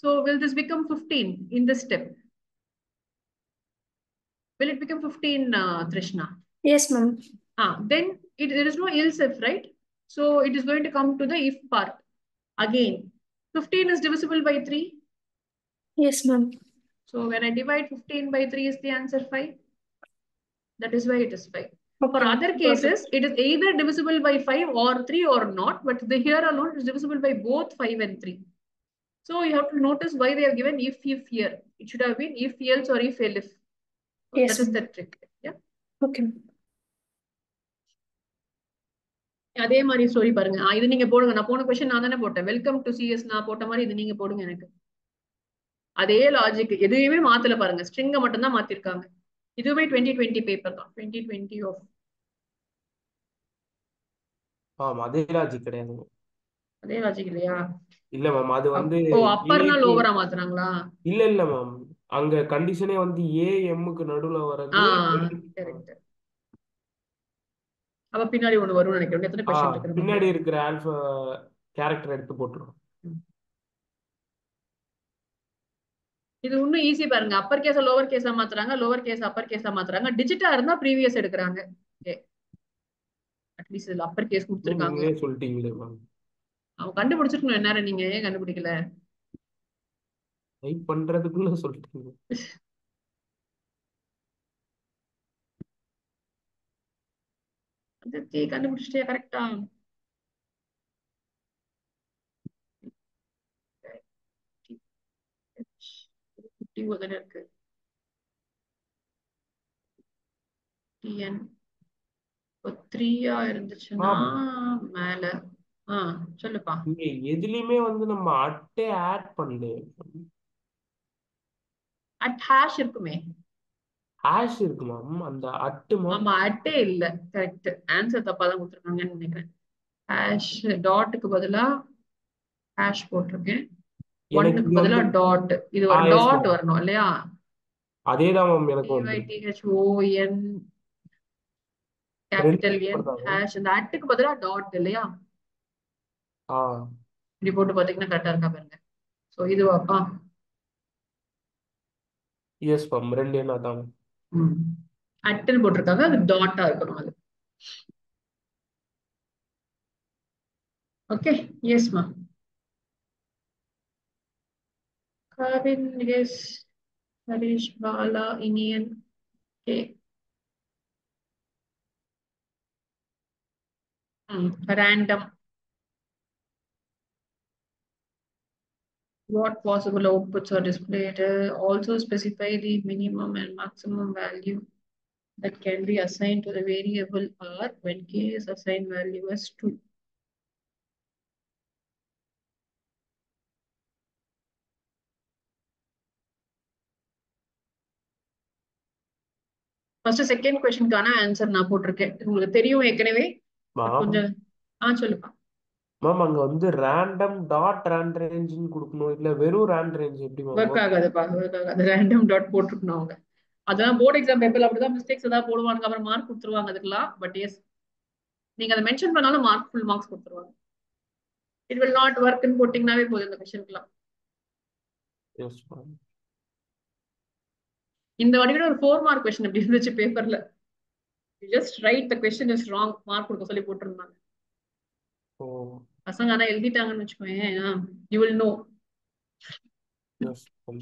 So will this become 15 in this step? Will it become 15, Trishna? Yes, ma'am. Then there is no else if, right? So it is going to come to the if part again. 15 is divisible by 3. Yes, ma'am. So when I divide 15 by 3, is the answer 5? That is why it is 5. Okay. For other cases, it is either divisible by 5 or 3 or not, but here alone it is divisible by both 5 and 3. So you have to notice why they have given if here. It should have been if else or if elif. Yes, that is the trick. Yeah. Okay. அதே மாதிரி story பாருங்க. இது நீங்க போடுங்க. நான் போன question நான் தானே போட்டேன், வெல்கம் டு சிஎஸ் நான் போட்ட மாதிரி இது நீங்க போடுங்க. எனக்கு அதே லாஜிக், எதுவுமே மாத்தல பாருங்க, ஸ்ட்ரிங்க மட்டும் தான் மாத்திருக்காங்க. இதுவுமே 2020 பேப்பர் தான், 2020 ஆஃப். அதே லாஜிக் கிடையாது. அதே லாஜிக் இல்லையா? இல்ல மேம், அது வந்து அப்பர்னா லோவரா மாத்துறாங்களா? இல்ல மேம், அங்க கண்டிஷனே வந்து ஏ எம்முக்கு நடுவுல வர்றது. கரெக்ட். அப்ப பின்னாடி ஒண்ணு வரும்னு நினைக்கிறேன். எத்தனை கொஸ்டின் இருக்கு? பின்னாடி இருக்கிற ஆல்பா கேரக்டர் எடுத்து போட்டுரும். இது இன்னும் ஈஸி பாருங்க. அப்பர் கேஸ லோவர் கேஸா மாத்துறாங்க, லோவர் கேஸ் அப்பர் கேஸா மாத்துறாங்க. டிஜிட்டா இருந்தா ப்ரீவியஸ் எடுக்கிறாங்க. அட்லீஸ்ட் இதுல அப்பர் கேஸ் கொடுத்துருக்காங்க. நீங்களே சொல்லிட்டீங்களே மேம். அவங்க கண்டுபிடிச்சிருக்கணும், என்ன நீங்க ஏன் கண்டுபிடிக்கல? டைப் பண்றதுக்குள்ள சொல்லிட்டீங்க. கண்டுபிடிச்சிட்டே கரெக்டா? இருக்கு. n 3 இருந்துச்சுன்னா மேல சொல்லுப்பா. இங்க எதுலயுமே வந்து நம்ம அட்டை ஆட் பண்ணலையே. அட் ஹேஷ் இருக்குமே. ஹேஷ் இருக்கு மேம், அந்த அட்டு மேம். ஆமா, அட்டே இல்ல. கரெக்ட், ஆன்சர் தப்பா தான் கொடுத்துருக்காங்கன்னு நினைக்கிறேன். ஹேஷ் டாட்டுக்கு பதிலா ஹேஷ் போட்டிருக்கேன். எனக்கு ஒன்னுக்கு இது பதிலா வந்து டாட். இது ஒரு yes டாட் ma'am. வரணும் இல்லையா? அதேதான் மேம் எனக்கு வந்து TYTHON கேபிட்டல் N ஹேஷ். இந்த அட்டுக்கு பதிலா டாட் இல்லையா? இப்படி போட்டு பாத்தீங்கன்னா கரெக்டா இருக்கா பாருங்க. சோ இதுவாப்பா? எஸ் மேம், ரெண்டு என்ன தான் அட்டுன்னு போட்டிருக்காங்க, அது டாட்டா இருக்கணும் அது. Okay, yes ma'am. Kavin yes. Harish, Bala, Iniyan, கே. Random. What possible outputs are displayed? Also specify the minimum and maximum value that can be assigned to the variable R when k is assigned value as 2. First second question கான answer நான் போட்டிருக்கேன். உங்களுக்கு தெரியும் ஏற்கனவே. கொஞ்சம் சொல்லுப்பா. Ma'am அங்க வந்து ரேண்டம் டாட் ரேண்ட் ரேஞ்சுன்னு கொடுக்கணும், இல்ல வெறும் ரேண்ட் ரேஞ்ச் எப்படி மேம்? ஒர்க் ஆகாதுப்பா, ஒர்க் ஆகாது. ரேண்டம் டாட் போட்டிருக்கணும் அவங்க. அதான் போர்டு எக்ஸாம் பேப்பர்ல அப்படிதான் மிஸ்டேக்ஸ் ஏதாவது போடுவாங்க, அப்புறம் மார்க் கொடுத்துருவாங்க அதுக்கெல்லாம். பட் எஸ், நீங்க அதை மென்ஷன் பண்ணாலும் மார்க் ஃபுல் மார்க்ஸ் கொடுத்துருவாங்க. இட் வில் நாட் ஒர்க்னு போட்டிங்கனாவே போதும் இந்த கொஸ்டினுக்குலாம். Yes ma'am. இந்த வாட்டி கூட ஒரு 4 மார்க் கொஸ்டின் அப்படி இருந்துச்சு பேப்பர்ல. Just write the question is wrong, mark கொடுக்க சொல்லி போட்டிருந்தாங்க. பசங்க ஆனா எழுதிட்டாங்கன்னு வச்சுக்கோங்க, you will know. Yes ma'am.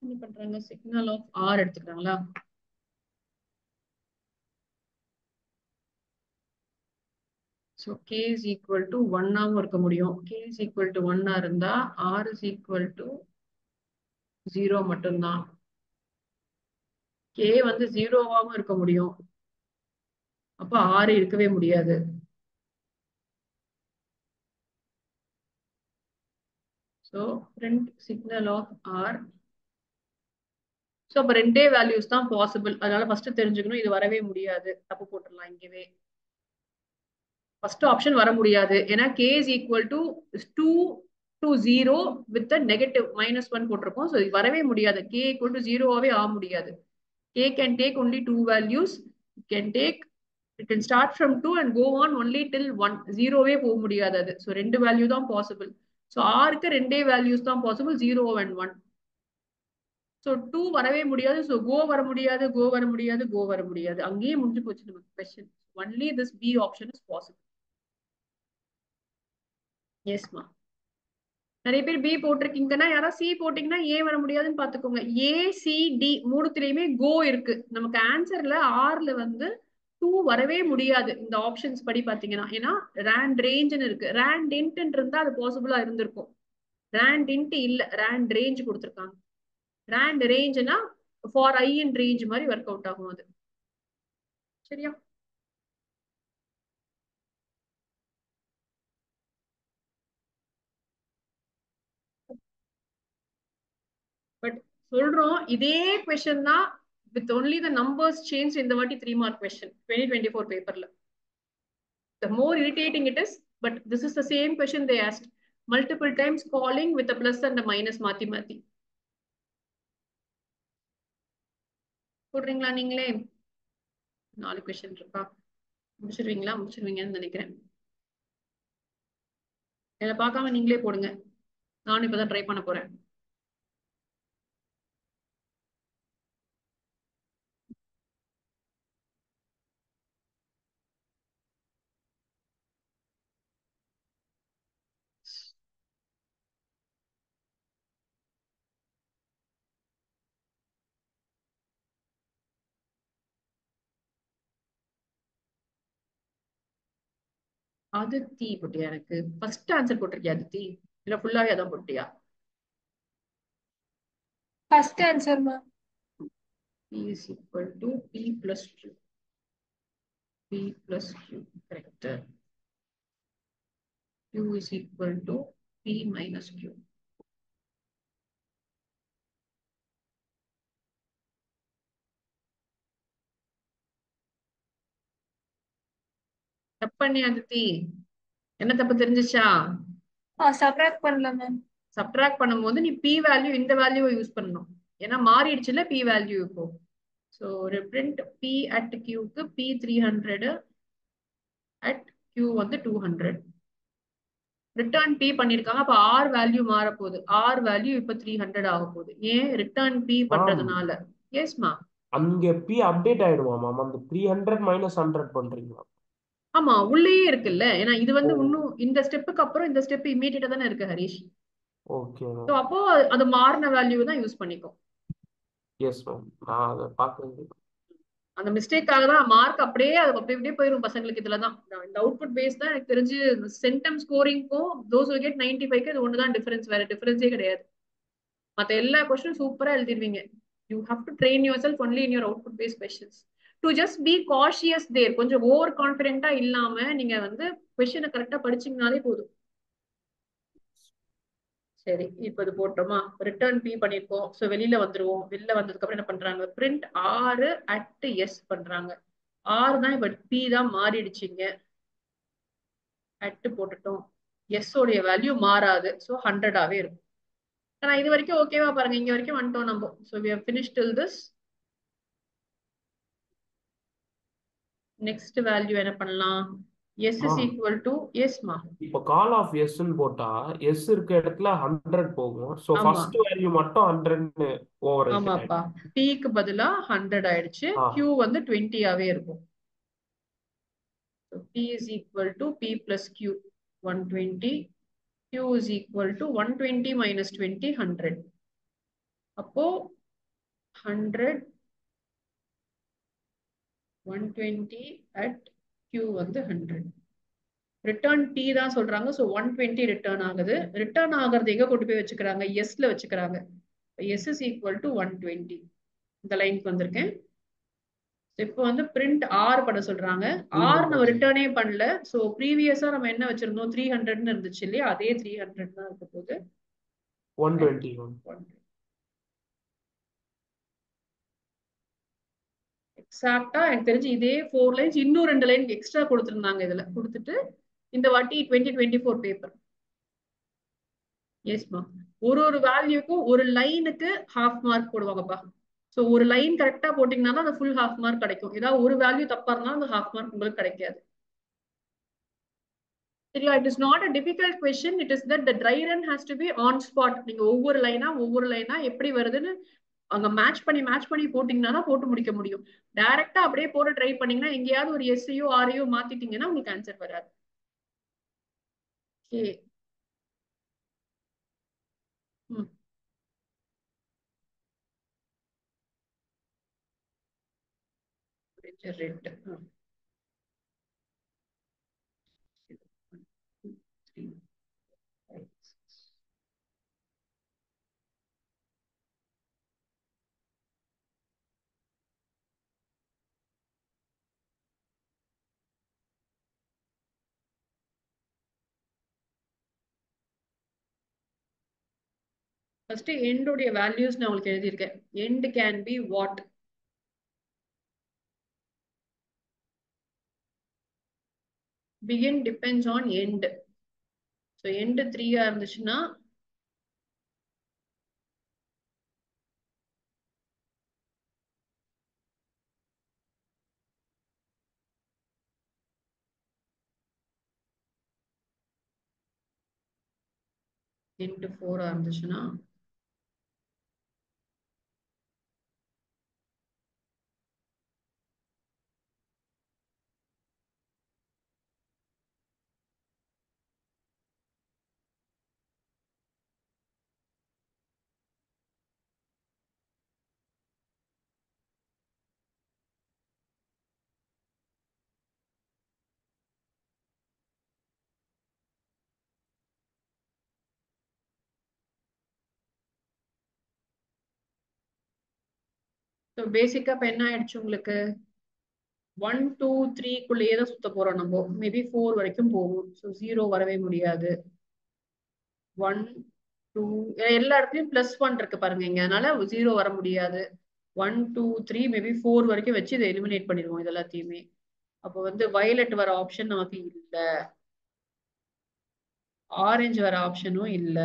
என்ன பண்றாங்க, சிக்னல் ஆஃப் ஆர் எடுத்துக்கிறாங்களா? So k is equal to 1 ஆவும் இருக்க முடியும். k is equal to 1 இருந்தா r is equal to 0 மட்டும்தான். k வந்து 0 ஆவும் இருக்க முடியும். அப்ப r இருக்கவே முடியாது. So print signal of r. So அப்ப ரெண்டே வேல்யூஸ் தான் பாசிபிள். அதனால ஃபர்ஸ்ட் தெரிஞ்சுக்கணும், இது வரவே முடியாது. தப்பு போட்டுடலாம் இங்கவே. ஃபர்ஸ்ட் ஆப்ஷன் வர முடியாது. ஏன்னா k is equal to 2 to 0 with a negative -1 போட்டிருக்கோம். So இது வரவே முடியாது. k equal to 0 ஆவே ஆக முடியாது. k can take only 2 values. It can start from 2 and go on only till 1. 0வே போக முடியாது அது. So ரெண்டு வேல்யூ தான் பாசிபிள். So r க்கு ரெண்டே வேல்யூஸ் தான் பாசிபிள், 0 and 1. So 2 வரவே முடியாது. So go வர முடியாது, go வர முடியாது, go வர முடியாது. அங்கேயே முடிஞ்சு போச்சு நமக்கு question. Only this B option is possible. Yes ma. நிறைய பேர் B போட்டிருக்கீங்கன்னா, யாராவது C போட்டீங்கன்னா A வர முடியாதுன்னு பாத்துக்கோங்க. A, C, D மூணுத்திலயுமே go இருக்கு. நமக்கு ஆன்சர்ல Rல வந்து 2 வரவே முடியாது இந்த ஆப்ஷன்ஸ் படி பாத்தீங்கன்னா. ஏன்னா ரேண்ட் ரேஞ்சுன்னு இருக்கு. ரேண்ட் இன்ட் இருந்தா அது பாசிபிளா இருந்திருக்கும். ரேண்ட் இன்ட் இல்ல, ரேண்ட் ரேஞ்ச் கொடுத்திருக்காங்க. ரேண்ட் ரேஞ்ச்னா ஃபார் ஐ இன் ரேஞ்ச் மாதிரி ஒர்க் அவுட் ஆகும் அது. சரியா? பட் சொல்றோம் இதே கொஸ்டின் தான் with only the numbers changed இந்த வாட்டி 3 mark question 2024 பேப்பர்ல. The more irritating it is, but this is the same question they asked multiple times, calling with a plus and a minus மாத்தி மாத்தி. போடுறீங்களா நீங்களே? 4 கொஸ்டின் இருக்கா? முடிச்சிருவீங்கன்னு நினைக்கிறேன். இதை பார்க்காம நீங்களே போடுங்க. நானும் இப்பதான் ட்ரை பண்ண போறேன். அதித்தி போட்டியா? எனக்கு ஃபர்ஸ்ட் ஆன்சர் போட்டிருக்கியா அதித்தி? இல்ல ஃபுல்லாவே அதான் போட்டியா? First answer, ma'am. P is equal to P plus Q. P plus Q. Correct. Q is equal to P minus Q. தப்பண்ணி Aditi என்ன தப்பு தெரிஞ்சிச்சா? Subtract பண்ணல ma'am. சப்ட்ராக்ட் பண்ணும்போது நீ P வேல்யூ இந்த வேல்யூவை யூஸ் பண்ணணும். ஏன்னா மாறிடுச்சுல P வேல்யூ இப்போ. ஸோ ஒரு print P at Qக்கு P 300 at Q வந்து 200. ரிட்டர்ன் P பண்ணிருக்காங்க. அப்ப R வேல்யூ மாற போகுது. R வேல்யூ இப்ப 300 ஆக போகுது. ஏன் ரிட்டர்ன் P பண்றதுனால. எஸ்மா அங்க P அப்டேட் ஆயிடுமா மேம்? அந்த 300 மைனஸ் 100 பண்றீங்களா? ஆமா உள்ளேயே இருக்குல்ல. ஏன்னா இது வந்து ஓ. இன்னும் இந்த ஸ்டெப்புக்கு அப்புறம் இந்த ஸ்டெப் இமீடியட்டா தானே இருக்கு ஹரிஷ். Okay so ma'am. அப்போ அது மாறின வேல்யூ தான் யூஸ் பண்ணிக்கும். Yes ma'am. நான் அதை பார்க்கறது. அந்த மிஸ்டேக்காக தான் மார்க் அப்படியே அது அப்படி இப்படியே போயிடும் பசங்களுக்கு. இதுல தான் இந்த அவுட்புட் பேஸ் தான் எனக்கு தெரிஞ்சு சென்டம் ஸ்கோரிங்க்கும் தோஸ் கெட் 95க்கு இது ஒன்று தான் டிஃபரன்ஸ். வேற டிஃபரன்ஸே கிடையாது. மற்ற எல்லா கொஸ்டினும் சூப்பரா எழுதிடுவீங்க. You have to train yourself only in your output based questions. To just be cautious there. கொஞ்சம் ஓவர் கான்பிடென்ட்டா இல்லாம நீங்க வந்து கொஸ்டினை கரெக்டா படிச்சீங்கனாலே போதும். சரி இப்ப இது போட்டோமா? ரிட்டர்ன் P பண்ணிருக்கோம். ஸோ வெளியில வந்துருவோம். வெளியில வந்ததுக்கு அப்புறம் என்ன பண்றாங்க? பிரிண்ட் R at S பண்றாங்க. R தான் இப்ப P தான் மாறிடுச்சுங்க. at போட்டுட்டோம். S உடைய வேல்யூ மாறாது. ஸோ 100ஆவே இருக்கும். ஆனா இது வரைக்கும் ஓகேவா பாருங்க. இங்க வரைக்கும் வந்துட்டோம் நம்ம. So we have finished till this. Next value என்ன பண்ணலாம்? S is equal to S மா. இப்போ கால் ஆஃப் எஸ்ன்னு போட்டா S இருக்க இடத்துல 100 போகும். ஸோ ஆமா. ஃபர்ஸ்ட் வேல்யூ மட்டும் 100ன்னு ஓவர் ரைட் ஆமாப்பா. P க்கு பதிலா 100 ஆயிடுச்சு. Q வந்து 20ஆவே இருக்கும். So P is equal to P plus Q 120. Q is equal to 120 minus 20 100. அப்போ 100 120 at Q வந்து 100. ரிட்டர்ன் P தான் சொல்றாங்க. ஸோ 120 ரிட்டர்ன் ஆகுது. ரிட்டர்ன் ஆகிறது எங்க கொண்டு போய் வச்சுக்கிறாங்க? எஸ்ல வச்சுக்கிறாங்க. S is equal to 120. இந்த லைனுக்கு வந்திருக்கேன். இப்போ வந்து பிரிண்ட் ஆர் பண்ண சொல்றாங்க. ஆர் நம்ம ரிட்டர்னே பண்ணல. ஸோ ப்ரீவியஸா நம்ம என்ன வச்சிருந்தோம்? 300ன்னு இருந்துச்சு இல்லையா? அதே 300 தான் இருக்க போகுது. 120. எக்ஸாக்டா எனக்கு தெரிஞ்சு இதே 4 லைன்ஸ் இன்னும் 2 லைன் எக்ஸ்ட்ரா கொடுத்துருந்தாங்க. இதுல கொடுத்துட்டு இந்த வாட்டி 2024 பேப்பர். எஸ்மா ஒரு வேல்யூக்கும் ஒரு லைனுக்கு ஹாஃப் மார்க் போடுவாங்கப்பா. ஸோ ஒரு லைன் கரெக்டா போட்டீங்கன்னா தான் அந்த ஃபுல் ஹாஃப் மார்க் கிடைக்கும். ஏதாவது ஒரு வேல்யூ தப்பா இருந்தாலும் அந்த ஹாஃப் மார்க் உங்களுக்கு கிடைக்காது. சரியா? It is not a difficult question. It is that the try run has to be on spot. நீங்க ஒவ்வொரு லைனா எப்படி வருதுன்னு அங்க மேட்ச் பண்ணி போட்டீங்கன்னா தான் போட்டு முடிக்க முடியும். டைரக்டா அப்படியே போட்டு ட்ரை பண்ணீங்கன்னா எங்கேயாவது ஒரு எஸ்ஐயோ ஆரையோ மாத்திட்டீங்கன்னா உங்களுக்கு ஆன்சர் வராது. ஓகே. ரெட் ஃபர்ஸ்ட் எண்டோடைய வேல்யூஸ் நான் உங்களுக்கு எழுதியிருக்கேன். End can be what? begin depends on end. So end 3 இருந்துச்சுன்னா end 4 இருந்துச்சுன்னா ஸோ பேசிக்கா இப்போ என்ன ஆயிடுச்சு உங்களுக்கு 1 2 3 தான் சுத்த போறோம் நம்ம மேபி 4 வரைக்கும் போகும் ஸோ 0 வரவே முடியாது 1 2 எல்லா இடத்துலயும் +1 இருக்கு பாருங்க இங்க அதனால 0 வர முடியாது 1 2 3 மேபி 4 வரைக்கும் வச்சு இதை எலிமினேட் பண்ணிடுவோம் இது எல்லாத்தையுமே அப்போ வந்து வயலட் வர ஆப்ஷன் நமக்கு இல்ல ஆரஞ்சு வர ஆப்ஷனும் இல்ல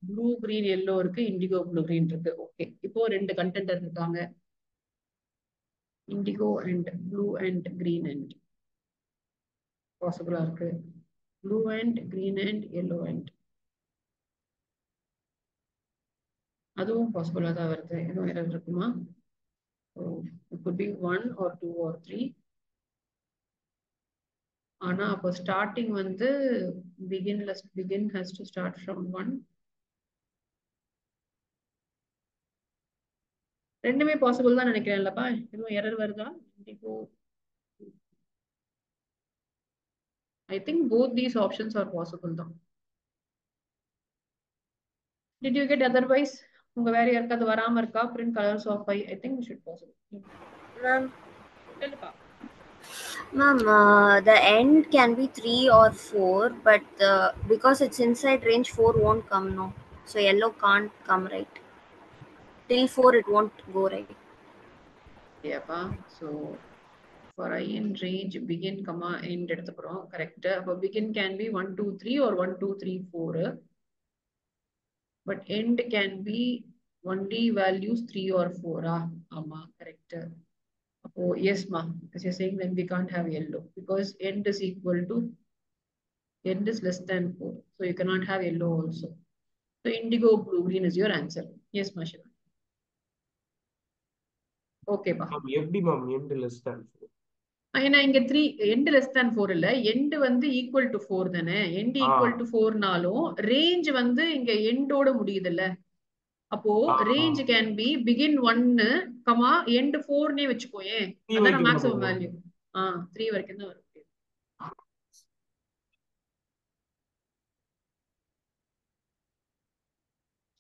ப்ளூ கிரீன் எல்லோ இருக்கு இண்டிகோ ப்ளூ கிரீன் இருக்கு ஓகே இப்போ 2 கண்டென்டர் இருக்காங்க indigo and blue and green and பாசிபிளா இருக்கு blue and green and yellow and அதுவும் பாசிபிளா தான் வருது எதுவும் எரர் இருக்குமா it could be 1 or 2 or 3 ஆனா அப்போ ஸ்டார்டிங் வந்து begin has to start from 1 ரெண்டுமே பாசிபிள் தான் நினைக்கிறேன்லப்பா எதுவும் எரர் வருதா indigo I think both these options are possible though. Did you get otherwise? உங்க வேற யாருக்காவது வராம இருக்கா print colors of I think it should possible. Ma'am, சொல்லுப்பா ma'am, the end can be 3 or 4, but because it's inside range, 4 won't come, no. So yellow can't come, right? Till 4 it won't go, right? ஏப்பா so for I in range begin comma end எடுத்துக்கிறோம் correct அப்போ begin can be 1 2 3 or 1 2 3 4 but end can be only values 3 or 4 ஆமா correct அப்போ yes ma as you're saying then we can't have yellow because end is equal to end is less than 4 so you cannot have yellow also so indigo blue green is your answer yes ma Shiva okay pa ma'am எப்படி ma'am end less than ஏன்னா இங்க 3 end less than 4 இல்ல end வந்து equal to 4 தானே end equal to 4 நாலும் range வந்து இங்க end ஓட முடியுதுல்ல அப்போ range can be begin 1 comma end 4 னே வெச்சுக்கோயே அதான மேக்ஸிமம் வேல்யூ 3 வரைக்கும் தான் வரும்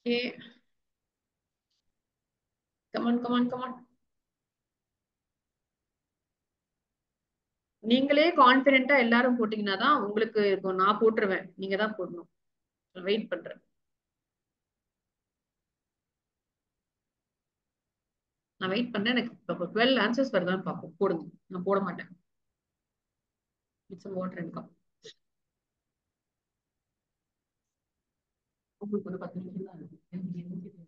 okay come on நீங்களே கான்ஃபிடென்ட்டா எல்லாரும் போட்டீங்கன்னா தான் உங்களுக்கு இருக்கும் நான் போட்டுருவேன் நீங்க தான் போடணும் வெயிட் பண்றேன் நான் வெயிட் பண்ணேன் எனக்கு 12 ஆன்சர்ஸ் வருதான்னு பார்ப்போம் போடுங்க நான் போட மாட்டேன் இட்ஸ் வாட்டர் அண்ட் கப் உங்களுக்கு ஒரு 10 நிமிஷம் தான் இருக்கு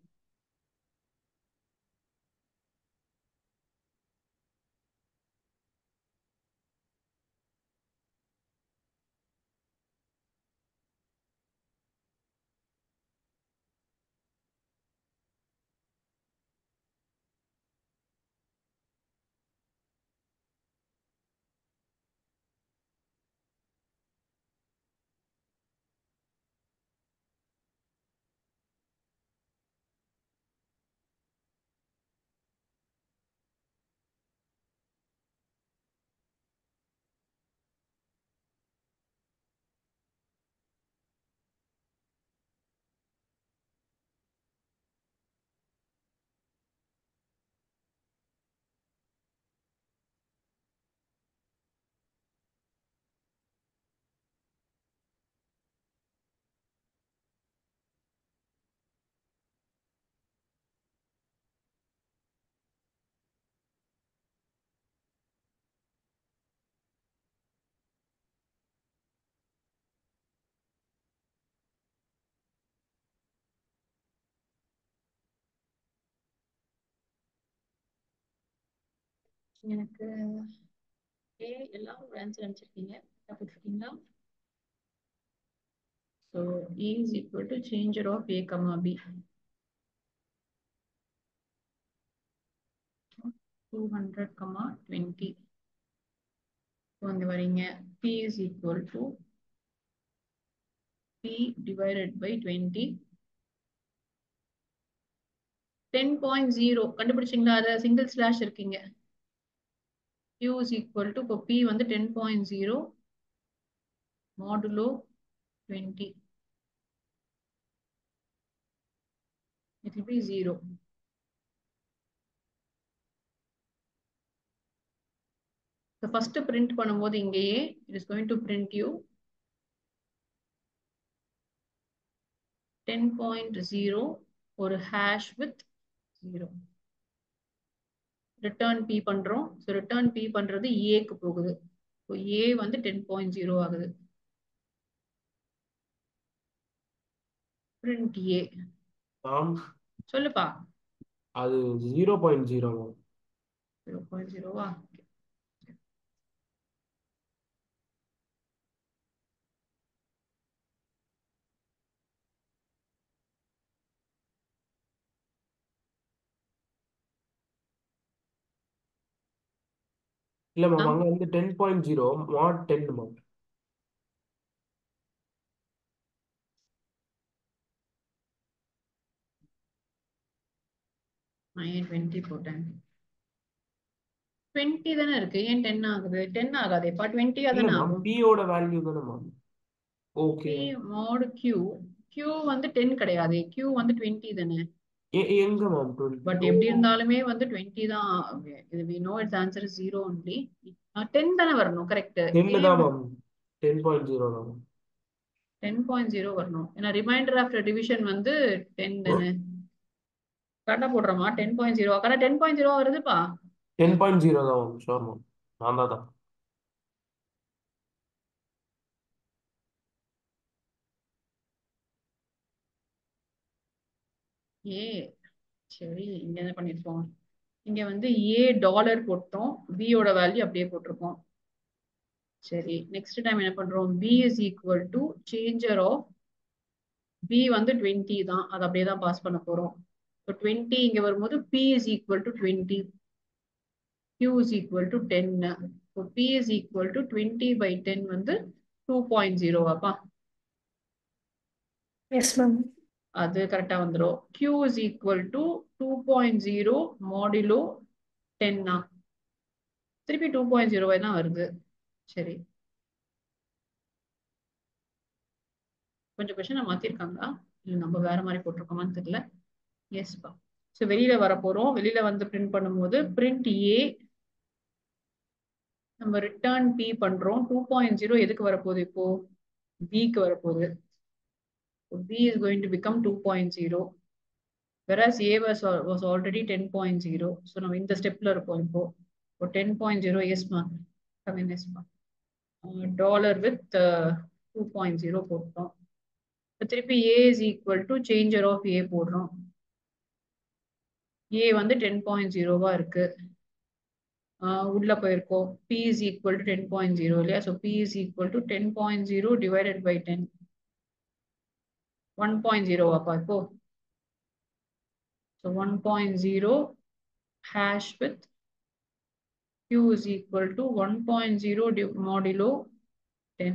எனக்கு எல்லாம் ஒரு ஆன்சர் அனுப்பிச்சிருக்கீங்க போட்டுருக்கீங்களா so E is equal to changer of A comma B 200 comma 20 வந்து வரீங்க P is equal to P divided by 20 10.0 கண்டுபிடிச்சிங்களா அதை சிங்கிள் ஸ்லாஷ் இருக்கீங்க Q is equal to இப்போ P வந்து 10.0 modulo 20 it will be 0 first print பண்ணும்போது இங்கேயே it is going to print you 10.0 ஒரு hash with 0. Return B பண்றோம். ஸோ ரிட்டர்ன் பி பண்றது ஏக்கு போகுது. ஸோ ஏ வந்து 10.0 ஆகுது. பிரிண்ட் ஏ ஆம் சொல்லுப்பா. அது 0.0 மேம். 0.0வா? இல்ல மேம் அங்க வந்து 10.0 mod 10 மேம். நான் ஏன் 20 போட்டேன்? 20 தானே இருக்கு. ஏன் 10 ஆகுது? 10 ஆகாதேப்பா, 20 இல்ல தானே மேம் ஆகும். p ஓட வேல்யூ தானே ma'am. Okay P mod Q. Q வந்து 10 கிடையாது. Q வந்து 20 தானே. எங்க மேம் 20? பட் எப்படி இருந்தாலுமே வந்து 20 தான். இது we know its answer is 0 only. 10 தானே வரணும். கரெக்ட். 10 தான் மேம். 10.0 தான் மேம். 10.0 வரணும். ஏன்னா ரிமைண்டர் ஆஃப்டர் டிவிஷன் வந்து 10 தானே. கரெக்டா போடுறோமா? 10.0 கரெக்ட். 10.0 வருதுப்பா. 10.0 தான் மேம். Sure ma'am. நான் தான். ஏ சரி, இங்க என்ன பண்ணிருக்கோம்? இங்க வந்து ஏ டாலர் போட்டோம். பியோட வேல்யூ அப்படியே போட்டிருக்கோம். சரி, நெக்ஸ்ட் டைம் என்ன பண்றோம்? P is equal to changer of P வந்து 20 தான். அது அப்படியே தான் பாஸ் பண்ண போறோம். இப்போ 20 இங்க வரும்போது P is equal to 20, Q is equal to 10. So P is equal to 20/10 வந்து 2.0 அப்பா. Yes, ma'am. அது கரெக்டா வந்துரும். Q is equal to 2.0 modulo 10. திருப்பி 2.0 தான் வருது. சரி, கொஞ்சம் கொஸ்டின் மாத்திருக்காங்களா இல்ல நம்ம வேற மாதிரி போட்டிருக்கோமான்னு தெரியல. எஸ்பா. ஸோ வெளியில வர போறோம். வெளியில வந்து பிரிண்ட் பண்ணும்போது பிரிண்ட் ஏ, நம்ம ரிட்டர்ன் பி பண்றோம். 2.0 எதுக்கு வரப்போகுது? இப்போ பிக்கு வரப்போகுது. B is going to become 2.0, whereas A was already 10.0. So now in the step for 10.0, yes ma, come in, yes ma. Dollar with 2.0 போட்டோம். திருப்பி A is equal to changer of A போடுறோம். A வந்து 10.0 இருக்கு. உள்ள போயிருக்கோம். P is equal to 10.0 இல்லையா? So P is equal to 10.0 divided by 10. 1.0 அப்பா இப்போ. So 1.0 hash with Q is equal to 1.0 modulo 10.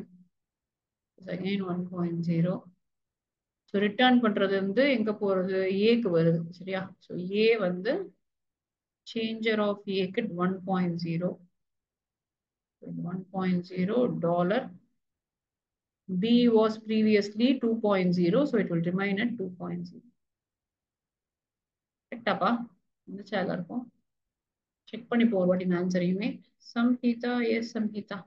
It's again 1.0. So return பண்றது வந்து எங்க போறது? ஏக்கு வருது. சரியா? So A வந்து changer of A க்கு 1.0. 1.0 dollar. B was previously 2.0, so it will remain at 2.0. கரெக்டாப்பா? இந்த சேலா இருக்கும். செக் பண்ணி போவாட்டி ஆன்சரையுமே. Samhita, yes Samhita.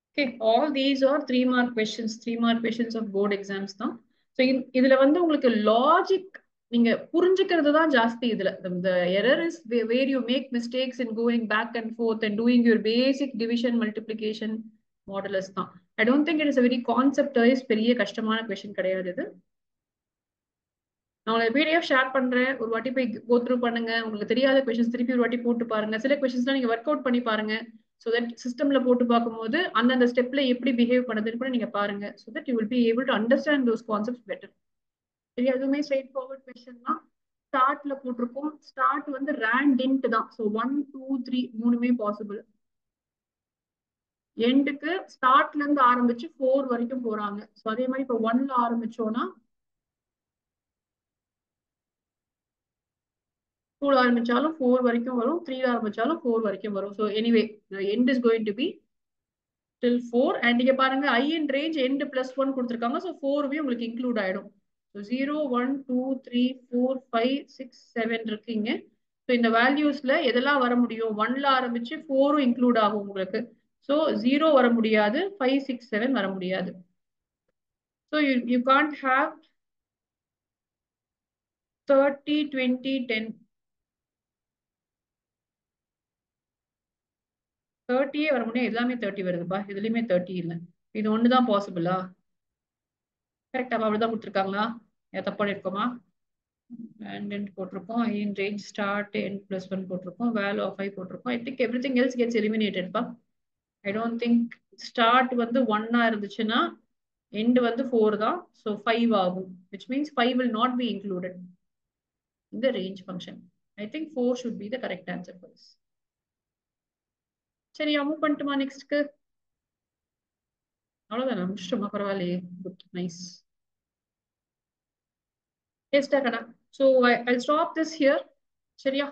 Okay, all these are 3 mark questions. 3 mark questions of board exams தான். So இதுல வந்து உங்களுக்கு லாஜிக் நீங்க புரிஞ்சுக்கிறது தான் ஜாஸ்தி. இதுல the error is where you make mistakes in going back and forth and doing your basic division multiplication modulus தான். I don't think it is a very conceptualized பெரிய கஷ்டமான question கிடையாது இது. நான் உங்களுக்கு PDF ஷேர் பண்றேன். ஒரு வாட்டி போய் கோ த்ரூ பண்ணுங்க. உங்களுக்கு தெரியாத கொஸ்டின்ஸ் திருப்பி ஒரு வாட்டி போட்டு பாருங்க. சில கொஸ்டின்ஸ்லாம் நீங்க ஒர்க் அவுட் பண்ணி பாருங்க. So that சிஸ்டம்ல போட்டு பார்க்கும்போது அந்தந்த ஸ்டெப்ல எப்படி பிஹேவ் பண்ணுதுன்னு கூட நீங்க பாருங்க. So that you will be able to understand those concepts better. சரி, அதுவுமே ஸ்ட்ரெயிட் ஃபார்வர்ட் கொஸ்டின் தான். ஸ்டார்ட்ல போட்டிருக்கோம். ஸ்டார்ட் வந்து ரேண்ட் தான். ஸோ 1, 2, 3 மூணுமே பாசிபிள். எண்டுக்கு ஸ்டார்ட்ல இருந்து ஆரம்பிச்சு 4 வரைக்கும் போறாங்க. ஸோ அதே மாதிரி இப்போ 1ல ஆரம்பிச்சோம்னா 2ல ஆரம்பிச்சாலும் 4 வரைக்கும் வரும். 3ல ஆரம்பிச்சாலும் 4 வரைக்கும் வரும். So anyway end is going to be till 4. and இங்க பாருங்க I in range end +1 கொடுத்திருக்காங்க. ஸோ 4 உங்களுக்கு இன்க்ளூட் ஆயிடும். ஸோ 0, 1, 2, 3, 4, 5, 6, 7 இருக்குங்க. ஸோ ஸோ இந்த வேல்யூஸ்ல எதெல்லாம் வர முடியும்? 1ல ஆரம்பிச்சு 4ம் இன்க்ளூட் ஆகும் உங்களுக்கு. ஸோ 0 வர முடியாது, 5, 6, 7 வர முடியாது. So you can't have 30, 20, 10. 30 வர முடியும், எல்லாமே 30 வருதுப்பா. இதுலயுமே 30 இல்லை. இது ஒண்ணுதான் பாசிபிளா? கரெக்டா? அப்படிதான் கொடுத்துருக்காங்களா? தப்பு பண்ணிருக்கோமா? and போட்டிருக்கோம், in range start n plus 1 போட்டிருக்கோம், value of 5 போட்டிருக்கோம். I think everything else gets eliminated பா. I don't think start வந்து 1 இருந்துச்சுன்னா end வந்து 4 தான், so 5 ஆகும், which means 5 will not be included in the range function. I think 4 should be the correct answer for this. சரி, move பண்ணிட்டுமா நெக்ஸ்ட்க்கு? அவ்வளவுதான், முடிச்சிட்டோமா? பரவாயில்லையே, good, nice. Yes, Takada. So I'll stop this here. சரியா?